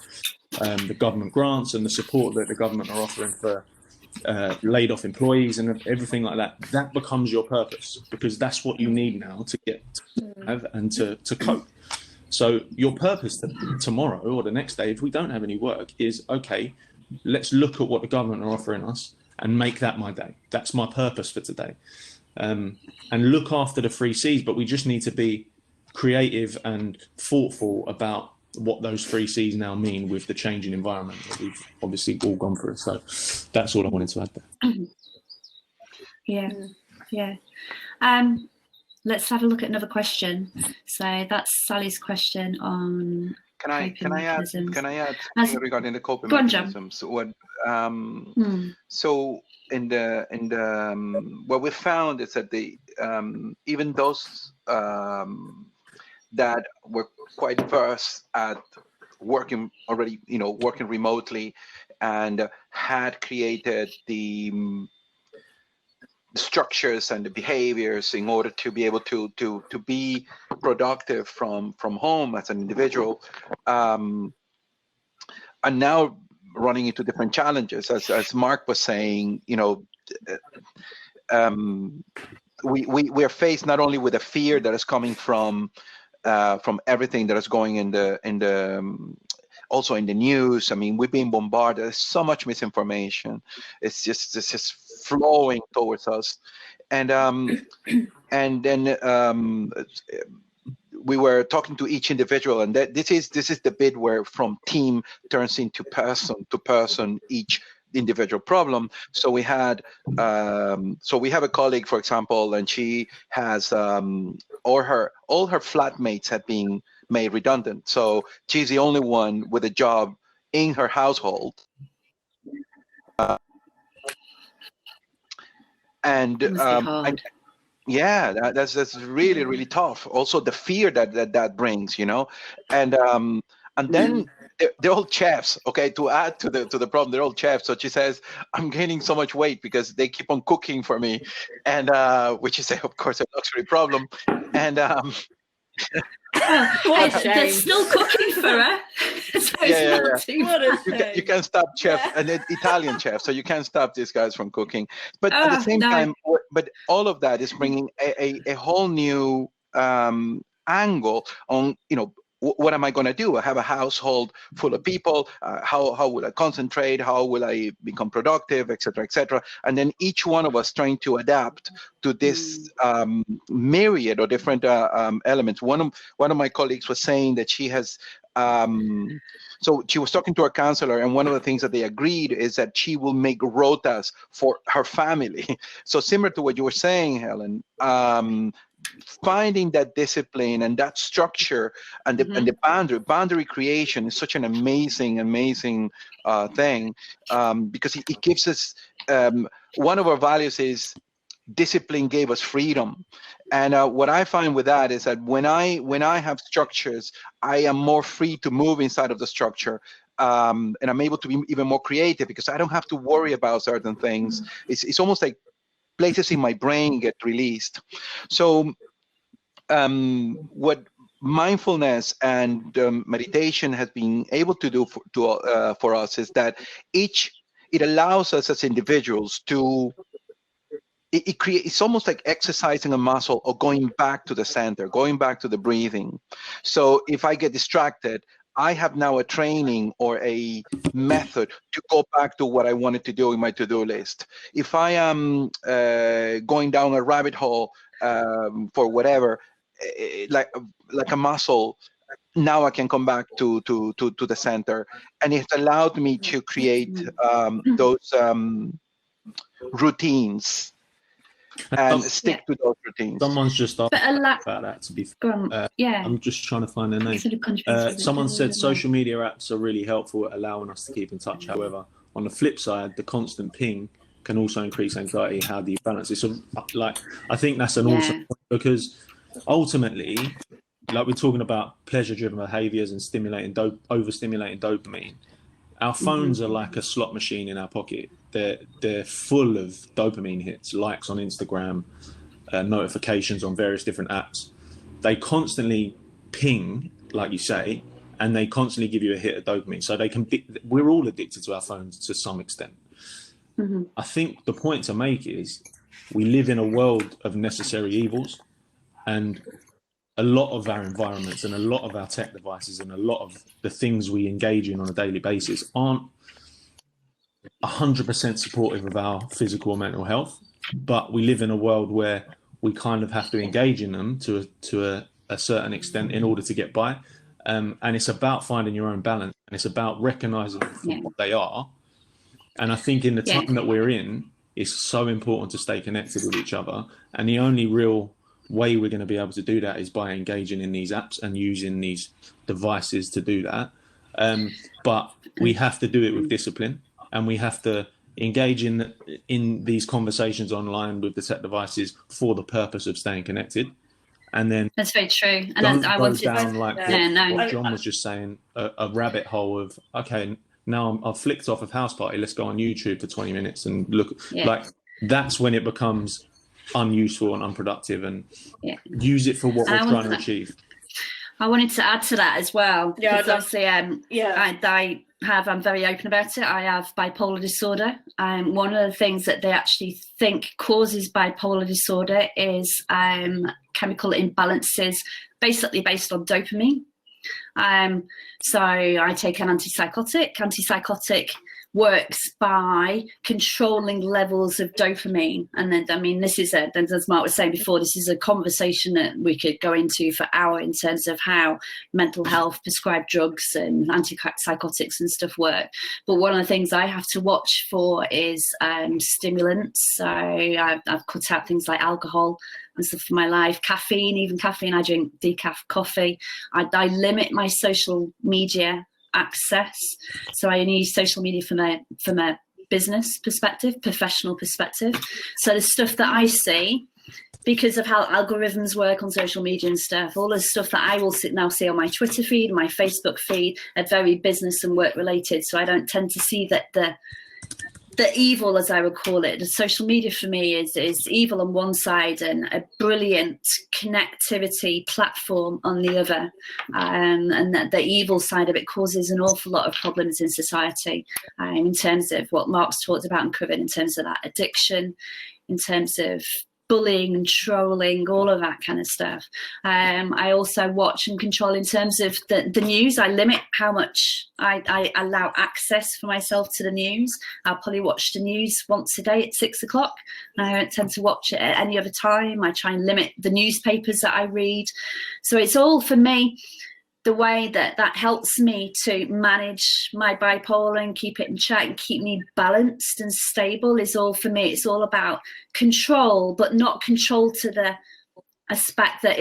the government grants and the support that the government are offering for laid off employees and everything like that. That becomes your purpose, because that's what you need now to get to have and to cope. So your purpose tomorrow or the next day, if we don't have any work, is, okay, let's look at what the government are offering us and make that my day. That's my purpose for today. And look after the 3 C's, but we just need to be creative and thoughtful about what those 3 C's now mean with the changing environment that we've obviously all gone through. So that's all I wanted to add there. Yeah. Let's have a look at another question. So that's Sally's question on. Can I add regarding the coping mechanisms? So in the what we found is that even those that were quite versed at working already, working remotely, and had created the structures and the behaviors in order to be able to be productive from home as an individual, and now running into different challenges, as Mark was saying, we are faced not only with a fear that is coming from everything that is going in the also in the news. I mean, we've been bombarded. There's so much misinformation. It's just flowing towards us, and then we were talking to each individual, and this is the bit where from team turns into person to person each individual problem. So we had so we have a colleague, for example, and she has all her flatmates have been made redundant, so she's the only one with a job in her household, and yeah, that's really tough. Also the fear that brings, and then they're all chefs. Okay, to add to the problem, they're all chefs. So she says, I'm gaining so much weight because they keep on cooking for me, and which is of course a luxury problem. And they're still cooking for her. So you can't stop chef and Italian chef, so you can't stop these guys from cooking. But at the same time, but all of that is bringing a whole new angle on, what am I going to do? I have a household full of people. How will I concentrate? How will I become productive, et cetera, and then each one of us trying to adapt to this myriad of different elements. One of my colleagues was saying that she has. So she was talking to her counselor, and one of the things that they agreed is that she will make rotas for her family. So similar to what you were saying, Helen. Finding that discipline and that structure and the boundary creation is such an amazing thing, because it gives us, one of our values is discipline gave us freedom. And what I find with that is that when I have structures, I am more free to move inside of the structure. And I'm able to be even more creative because I don't have to worry about certain things. It's almost like places in my brain get released. So what mindfulness and meditation has been able to do for us is that it allows us as individuals to, it's almost like exercising a muscle or going back to the center, going back to the breathing. So if I get distracted, I have now a training or a method to go back to what I wanted to do in my to-do list. If I am going down a rabbit hole for whatever, like a muscle, now I can come back to the center, and it's allowed me to create those routines. And stick to those routines. Someone's just asked about that, to be fair. I'm just trying to find their name. Someone said social media apps are really helpful at allowing us to keep in touch. However, on the flip side, the constant ping can also increase anxiety. How do you balance it? So, I think that's an awesome point, because ultimately, we're talking about pleasure-driven behaviors and overstimulating dopamine. Our phones are like a slot machine in our pocket. They're full of dopamine hits, likes on Instagram, notifications on various different apps. They constantly ping, like you say, and they constantly give you a hit of dopamine. So we're all addicted to our phones to some extent. I think the point to make is we live in a world of necessary evils, and a lot of our environments and a lot of our tech devices and a lot of the things we engage in on a daily basis aren't 100% supportive of our physical or mental health, but we live in a world where we kind of have to engage in them to a certain extent in order to get by. And it's about finding your own balance, and it's about recognizing what they are. And I think in the time that we're in, it's so important to stay connected with each other. And the only real way we're going to be able to do that is by engaging in these apps and using these devices to do that. But we have to do it with discipline, and we have to engage in these conversations online with the tech devices for the purpose of staying connected. And then that's very true. And don't I go wanted down what John no. was just saying, a rabbit hole of, okay, now I've flicked off of House Party, let's go on YouTube for 20 minutes and look. Like, that's when it becomes unuseful and unproductive, and use it for what we're trying to achieve. I wanted to add to that as well, because obviously I'm very open about it. I have bipolar disorder. One of the things that they actually think causes bipolar disorder is chemical imbalances, basically based on dopamine. So I take an antipsychotic. Antipsychotic works by controlling levels of dopamine. And then, I mean, this is as Mark was saying before, this is a conversation that we could go into for hours in terms of how mental health, prescribed drugs and antipsychotics and stuff work. But one of the things I have to watch for is stimulants. So I've cut out things like alcohol and stuff from my life. Even caffeine, I drink decaf coffee. I limit my social media access. So I only use social media from a business perspective, professional perspective. So the stuff that I see because of how algorithms work on social media and stuff, all the stuff that I will now see on my Twitter feed, my Facebook feed, are very business and work related. So I don't tend to see that the evil, as I would call it. The social media for me is evil on one side and a brilliant connectivity platform on the other. And that the evil side of it causes an awful lot of problems in society, in terms of what Mark's talked about and covered, in terms of that addiction, in terms of bullying and trolling, all of that kind of stuff. I also watch and control in terms of the news. I limit how much I allow access for myself to the news. I'll probably watch the news once a day at 6 o'clock. I don't tend to watch it at any other time. I try and limit the newspapers that I read. So it's all, for me, the way that helps me to manage my bipolar and keep it in check and keep me balanced and stable is all, for me, it's all about control, but not control to the aspect that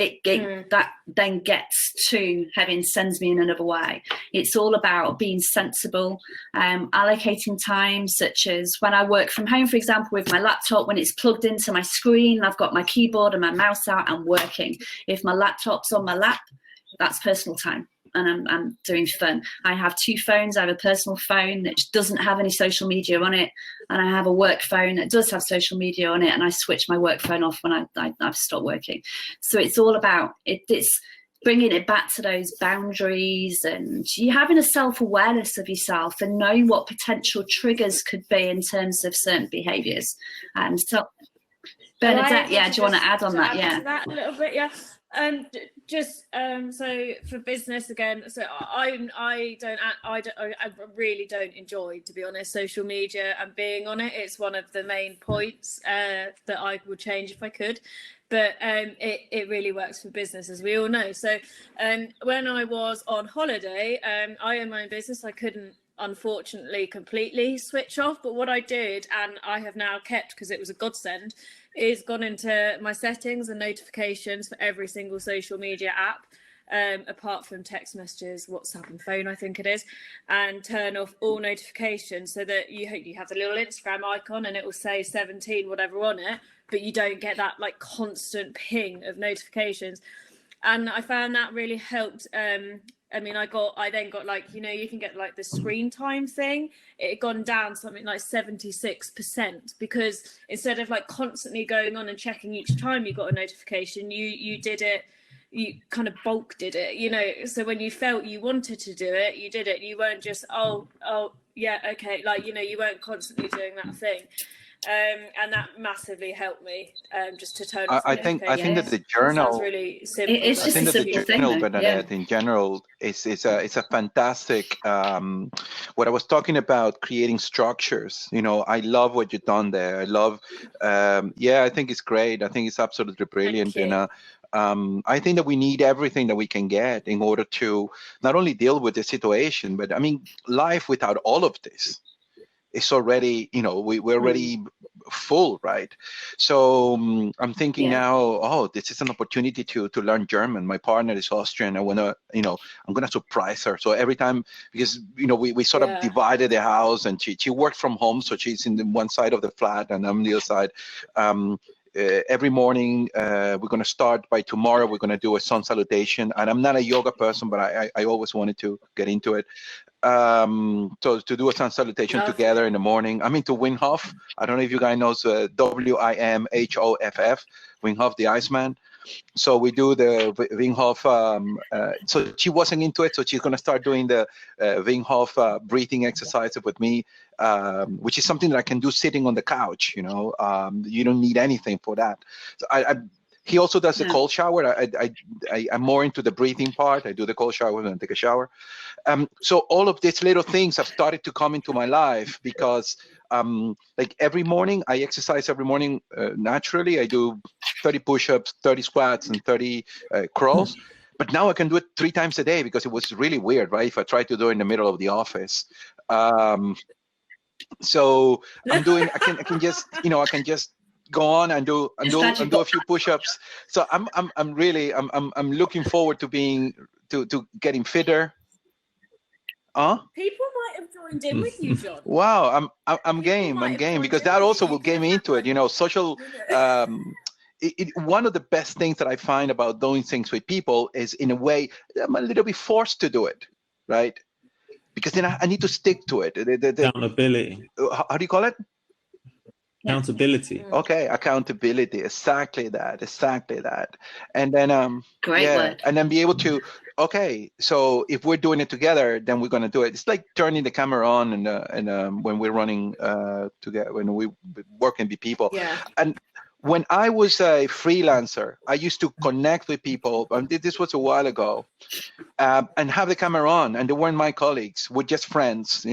that then gets to having sends me in another way. It's all about being sensible, allocating time, such as when I work from home, for example, with my laptop, when it's plugged into my screen, I've got my keyboard and my mouse out, I'm working. If my laptop's on my lap, that's personal time, and I'm doing fun. I have 2 phones. I have a personal phone that doesn't have any social media on it, and I have a work phone that does have social media on it, and I switch my work phone off when I've stopped working. So it's all about it's bringing it back to those boundaries, and you having a self-awareness of yourself and knowing what potential triggers could be in terms of certain behaviours. So, Bernadette, do you want to add on that? To that a little bit, yeah. So for business again, so I really don't enjoy, to be honest, social media and being on it. It's one of the main points that I would change if I could, but it really works for business, as we all know. So when I was on holiday, I own my own business. I couldn't, unfortunately, completely switch off, but what I did, and I have now kept because it was a godsend, is gone into my settings and notifications for every single social media app, apart from text messages, WhatsApp and phone, I think it is, and turn off all notifications so that you have the little Instagram icon and it will say 17 whatever on it, but you don't get that like constant ping of notifications. And I found that really helped. I then got like, you can get like the screen time thing. It had gone down something like 76%, because instead of like constantly going on and checking each time you got a notification, you did it, you kind of bulk did it, so when you felt you wanted to do it, you did it. You weren't just, oh yeah, okay, like, you weren't constantly doing that thing. And that massively helped me, just to turn off. I think that the journal, really simple. It's just a simple thing, Bernadette, in general, it's a fantastic. What I was talking about, creating structures. I love what you've done there. I love. I think it's great. I think it's absolutely brilliant. I think that we need everything that we can get in order to not only deal with the situation, but life without all of this. It's already, we're already full, right? So I'm thinking now, this is an opportunity to learn German. My partner is Austrian. I want to, I'm going to surprise her. So every time, because, we sort of divided the house, and she worked from home. So she's in one side of the flat and I'm on the other side. Every morning, we're going to start by tomorrow. We're going to do a sun salutation. And I'm not a yoga person, but I always wanted to get into it. So to do a sun salutation together in the morning. I'm into Wim Hof. I don't know if you guys know WIMHOFF, Wim Hof, the Iceman. So we do the Wim Hof. So she wasn't into it, so she's going to start doing the Wim Hof breathing exercises with me, which is something that I can do sitting on the couch. You don't need anything for that. So he also does the cold shower. I'm more into the breathing part. I do the cold shower and take a shower. So all of these little things have started to come into my life because, like every morning, I exercise every morning naturally. I do 30 push-ups, 30 squats, and 30 crawls. But now I can do it 3 times a day because it was really weird, right? If I tried to do it in the middle of the office. So I'm doing. I can just, I can just go on and do a few push-ups. So I'm really looking forward to getting fitter. People might have joined in with you, John. Wow, I'm game because that also will get me into it. Social, one of the best things that I find about doing things with people is, in a way, I'm a little bit forced to do it, right? Because then I need to stick to it. Accountability. How do you call it? Accountability. Okay, accountability. Exactly that. And then great word. And then be able to, okay, so if we're doing it together, then we're going to do it. It's like turning the camera on and when we're running together, when we working with people. Yeah. And when I was a freelancer, I used to connect with people, and this was a while ago, and have the camera on, and they weren't my colleagues, we're just friends,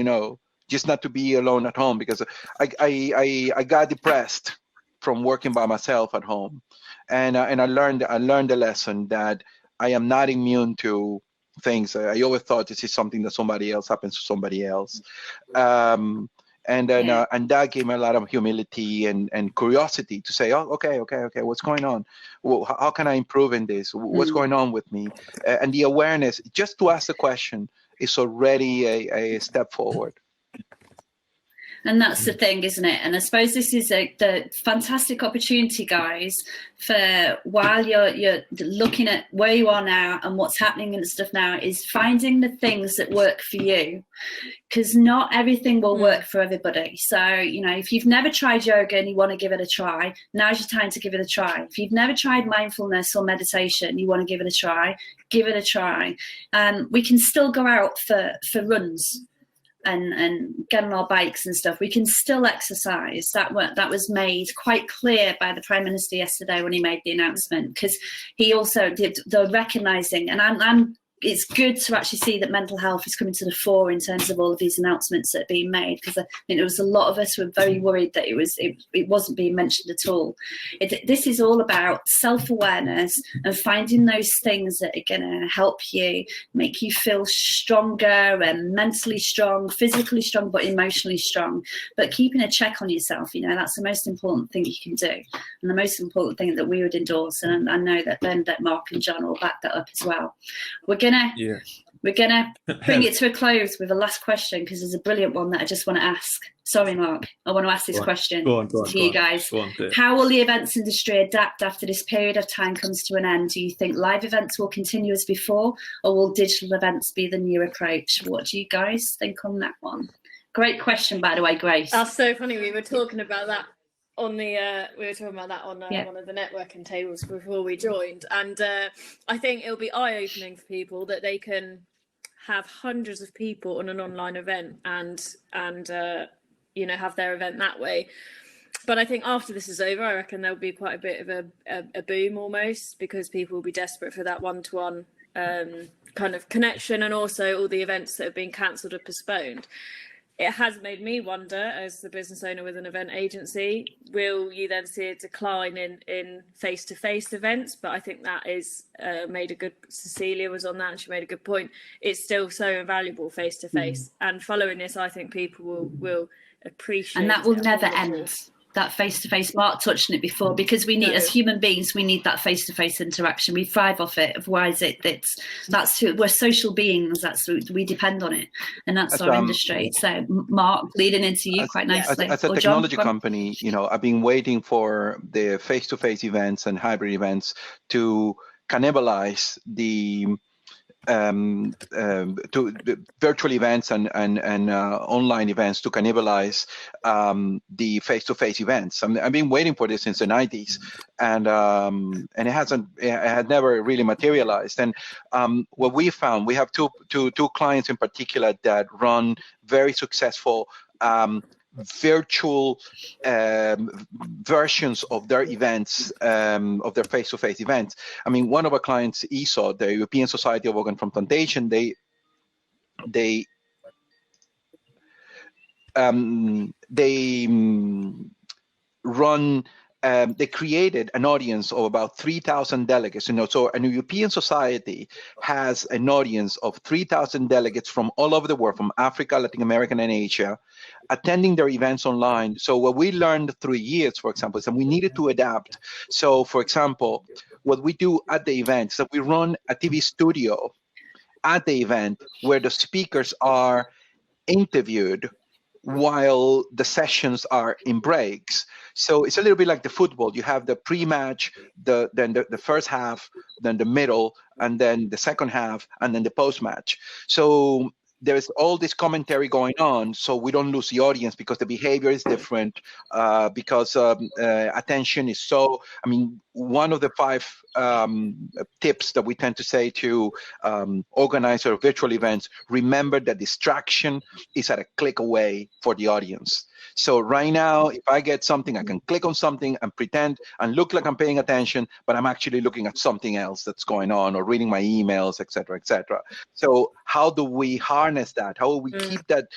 just not to be alone at home, because I got depressed from working by myself at home, and I learned the lesson that I am not immune to things. I always thought this is something that somebody else happens to somebody else, and then and that gave me a lot of humility and curiosity to say, oh, okay, what's going on? Well, how can I improve in this? What's going on with me? And the awareness, just to ask the question, is already a step forward. And that's the thing, isn't it? And I suppose this is the fantastic opportunity, guys, for while you're looking at where you are now and what's happening and stuff now, is finding the things that work for you, because not everything will work for everybody. So, if you've never tried yoga and you want to give it a try, now's your time to give it a try. If you've never tried mindfulness or meditation, you want to give it a try, give it a try. We can still go out for runs and get on our bikes and stuff. We can still exercise. That was made quite clear by the Prime Minister yesterday when he made the announcement, because he also did the recognising, and it's good to actually see that mental health is coming to the fore in terms of all of these announcements that are being made, because I think there was a lot of us who were very worried that it wasn't being mentioned at all. This is all about self-awareness and finding those things that are going to help you, make you feel stronger and mentally strong, physically strong, but emotionally strong. But keeping a check on yourself, that's the most important thing you can do, and the most important thing that we would endorse. And I know that Mark and John will back that up as well. We're gonna bring it to a close with a last question, because there's a brilliant one that I just want to ask. Sorry, Mark, I want to ask this question to you guys. How will the events industry adapt after this period of time comes to an end? Do you think live events will continue as before, or will digital events be the new approach? What do you guys think on that one? Great question, by the way, Grace. That's so funny. We were talking about that on one of the networking tables before we joined, and I think it'll be eye-opening for people that they can have hundreds of people on an online event and have their event that way. But I think after this is over, I reckon there'll be quite a bit of a boom almost, because people will be desperate for that one-to-one kind of connection, and also all the events that have been cancelled or postponed. It has made me wonder, as the business owner with an event agency, will you then see a decline in face-to-face events? But I think that is Cecilia was on that, and she made a good point. It's still so invaluable face-to-face. And following this, I think people will appreciate it. And that will never end. That face-to-face, Mark touched on it before, because we need, as human beings, we need that face-to-face interaction. We thrive off it. Otherwise, we're social beings. We depend on it, and that's our industry. So, Mark, leading into you quite nicely. As a technology company, I've been waiting for the face-to-face events and hybrid events to cannibalize the virtual events and online events to cannibalize the face-to-face events. I've been waiting for this since the 90s, and it had never really materialized. And what we found, we have two clients in particular that run very successful virtual versions of their events, of their face-to-face events. I mean, one of our clients, ESO, the European Society of Organ Transplantation, they run. They created an audience of about 3,000 delegates. So a European society has an audience of 3,000 delegates from all over the world, from Africa, Latin America, and Asia, attending their events online. So what we learned through years, for example, is that we needed to adapt. So, for example, what we do at the event is that we run a TV studio at the event where the speakers are interviewed while the sessions are in breaks. So it's a little bit like the football. You have the pre-match, then the first half, then the middle, and then the second half, and then the post-match. So there's all this commentary going on, so we don't lose the audience, because the behavior is different, because attention is so, I mean, one of the 5 tips that we tend to say to organize virtual events: remember that distraction is at a click away for the audience. So right now, if I get something, I can click on something and pretend and look like I'm paying attention, but I'm actually looking at something else that's going on, or reading my emails, etc., etc. So how do we harness that? How do we keep that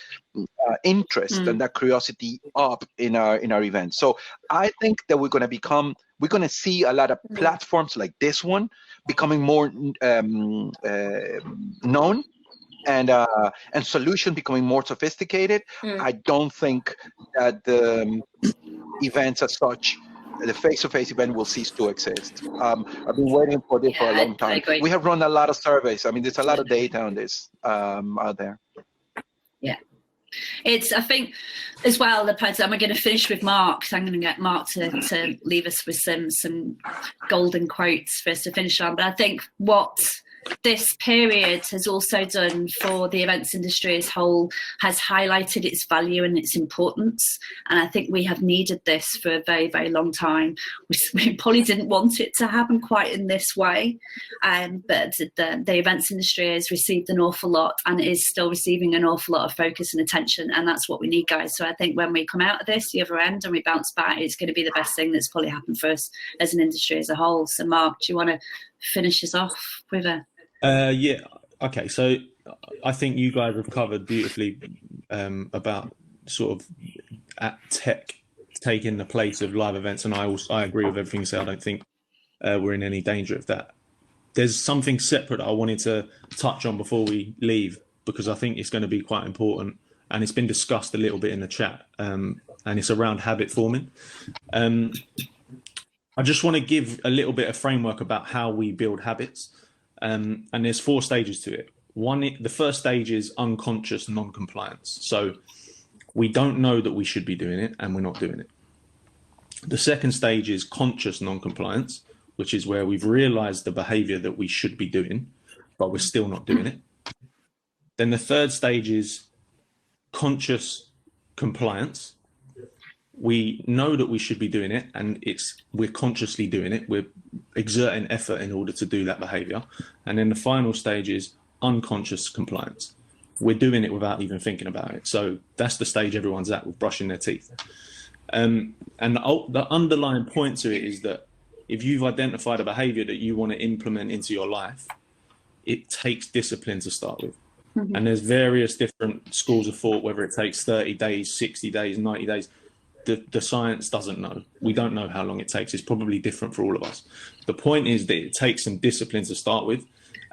interest and that curiosity up in our events? So I think that we're going to see a lot of platforms like this one becoming more known, and solutions becoming more sophisticated. I don't think that the events as such, the face-to-face event, will cease to exist. I've been waiting for this for a long time. We have run a lot of surveys. I mean, there's a lot of data on this out there. Yeah. I think as well, we're going to finish with Mark. So I'm going to get Mark to leave us with some golden quotes for us to finish on. But I think what this period has also done for the events industry as a whole has highlighted its value and its importance. And I think we have needed this for a very, very long time. We probably didn't want it to happen quite in this way. But the events industry has received an awful lot, and is still receiving an awful lot of focus and attention. And that's what we need, guys. So I think when we come out of this, the other end, and we bounce back, it's going to be the best thing that's probably happened for us as an industry as a whole. So Mark, do you want to finish us off with a... Yeah. Okay. So I think you guys have covered beautifully about sort of at tech taking the place of live events, and I agree with everything you said. I don't think we're in any danger of that. There's something separate I wanted to touch on before we leave, because I think it's going to be quite important, and it's been discussed a little bit in the chat, and it's around habit forming. I just want to give a little bit of framework about how we build habits. And there's 4 stages to it. The first stage is unconscious non-compliance. So we don't know that we should be doing it, and we're not doing it. The second stage is conscious non-compliance, which is where we've realized the behavior that we should be doing, but we're still not doing it. Then the third stage is conscious compliance. We know that we should be doing it, and we're consciously doing it. We're exerting effort in order to do that behavior. And then the final stage is unconscious compliance. We're doing it without even thinking about it. So that's the stage everyone's at with brushing their teeth. And the underlying point to it is that if you've identified a behavior that you want to implement into your life, it takes discipline to start with. And there's various different schools of thought, whether it takes 30 days, 60 days, 90 days. The science doesn't know. We don't know how long it takes. It's probably different for all of us. The point is that it takes some discipline to start with,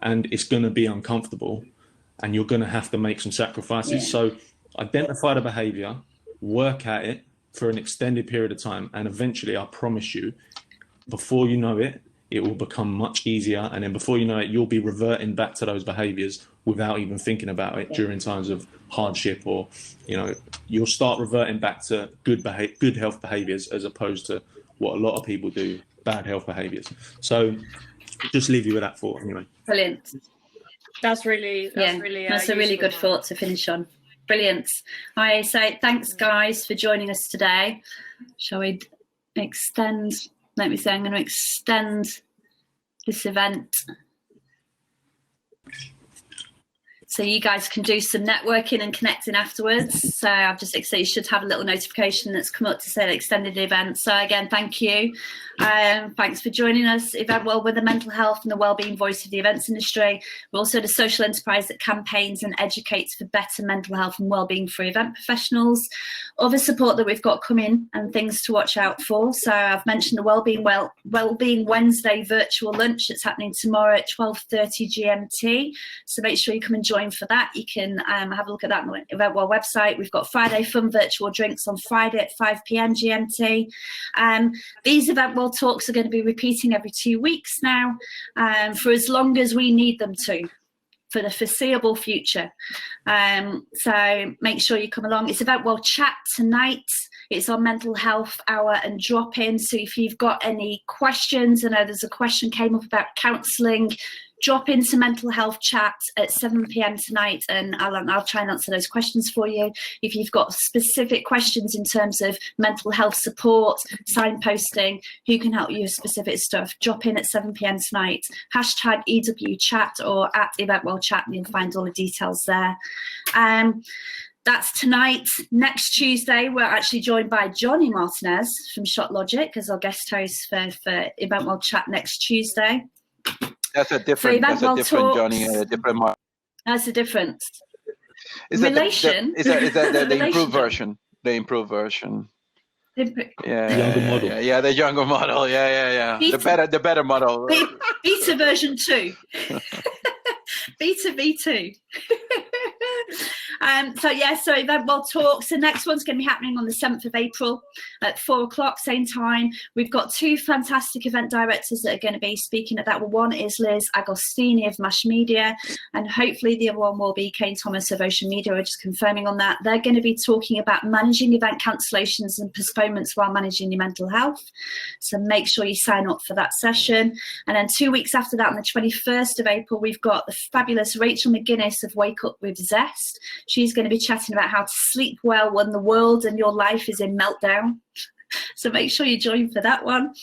and it's going to be uncomfortable, and you're going to have to make some sacrifices. Yeah. So identify the behavior, work at it for an extended period of time, and eventually, I promise you, before you know it, it will become much easier. And then before you know it, you'll be reverting back to those behaviors without even thinking about it during times of hardship, or, you'll start reverting back to good health behaviors, as opposed to what a lot of people do, bad health behaviors. So just leave you with that thought anyway. Brilliant. That's a really good thought to finish on. Brilliant. I say thanks, guys, for joining us today. Shall we extend? Let me say, I'm going to extend this event so you guys can do some networking and connecting afterwards. So I've just said you should have a little notification that's come up to say extended event. So again, thank you. Thanks for joining us. EventWell, we're the mental health and the wellbeing voice of the events industry. We're also the social enterprise that campaigns and educates for better mental health and wellbeing for event professionals. Other support that we've got coming and things to watch out for. So I've mentioned the Wellbeing Wednesday virtual lunch that's happening tomorrow at 12:30 GMT. So make sure you come and join for that. You can have a look at that on the EventWell website. We've got Friday fun virtual drinks on Friday at 5 PM GMT. These EventWell talks are going to be repeating every 2 weeks now, for as long as we need them to. for the foreseeable future. So make sure you come along. It's EventWell chat tonight. It's our mental health hour and drop in. So if you've got any questions, I know there's a question came up about counselling, drop into mental health chat at 7 p.m. tonight, and I'll try and answer those questions for you. If you've got specific questions in terms of mental health support, signposting, who can help you with specific stuff, drop in at 7 p.m. tonight. Hashtag EW chat or at EventWell chat, and you'll find all the details there. That's tonight. Next Tuesday, we're actually joined by Johnny Martinez from Shot Logic as our guest host for EventWell chat next Tuesday. That's a different Johnny, a different Mark. That's a different Is relation. Is that the improved version? The improved version. The younger model. Yeah, the younger model. Yeah. The better model. Beta version 2. Beta V2. So EventWell Talks. The next one's going to be happening on the 7th of April at 4 o'clock, same time. We've got 2 fantastic event directors that are going to be speaking at that. Well, one is Liz Agostini of Mash Media, and hopefully the other one will be Kane Thomas of Ocean Media. We're just confirming on that. They're going to be talking about managing event cancellations and postponements while managing your mental health. So make sure you sign up for that session. And then 2 weeks after that, on the 21st of April, we've got the fabulous Rachel McGuinness of Wake Up with Zest. She's going to be chatting about how to sleep well when the world and your life is in meltdown. So make sure you join for that one.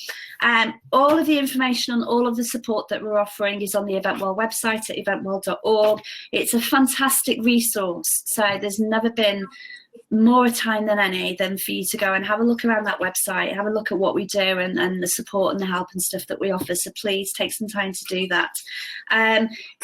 All of the information on all of the support that we're offering is on the EventWell website at eventwell.org. It's a fantastic resource. So there's never been more time than any than for you to go and have a look around that website, have a look at what we do and the support and the help and stuff that we offer. So please take some time to do that.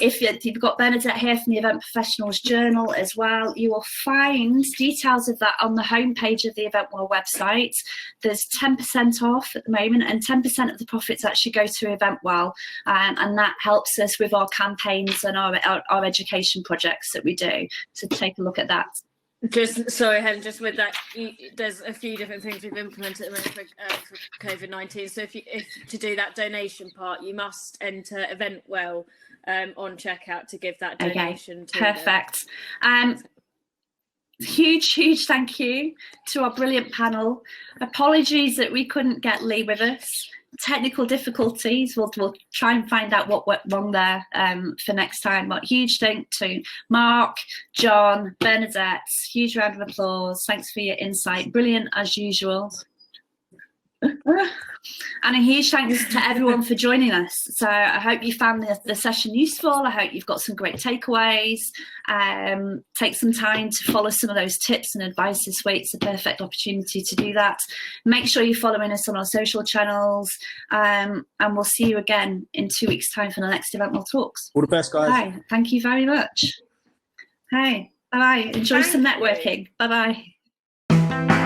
If you've got Bernadette here from the Event Professionals Journal as well, you will find details of that on the homepage of the EventWell website. There's 10% off at the moment, and 10% of the profits actually go to EventWell, and that helps us with our campaigns and our education projects that we do. So take a look at that. Sorry, Helen, just with that, there's a few different things we've implemented for COVID-19. So if to do that donation part, you must enter EventWell on checkout to give that donation. Okay, perfect. Huge thank you to our brilliant panel. Apologies that we couldn't get Lee with us. Technical difficulties. We'll try and find out what went wrong there for next time. But huge thank to Mark, John, Bernadette. Huge round of applause. Thanks for your insight. Brilliant as usual. And a huge thanks to everyone for joining us. So I hope you found the session useful. I hope you've got some great takeaways. Take some time to follow some of those tips and advice this week. It's a perfect opportunity to do that. Make sure you're following us on our social channels, and we'll see you again in 2 weeks' time for the next EventWell Talks. All the best, guys. Bye. Thank you very much. Hey, bye-bye. Enjoy some networking. Bye-bye.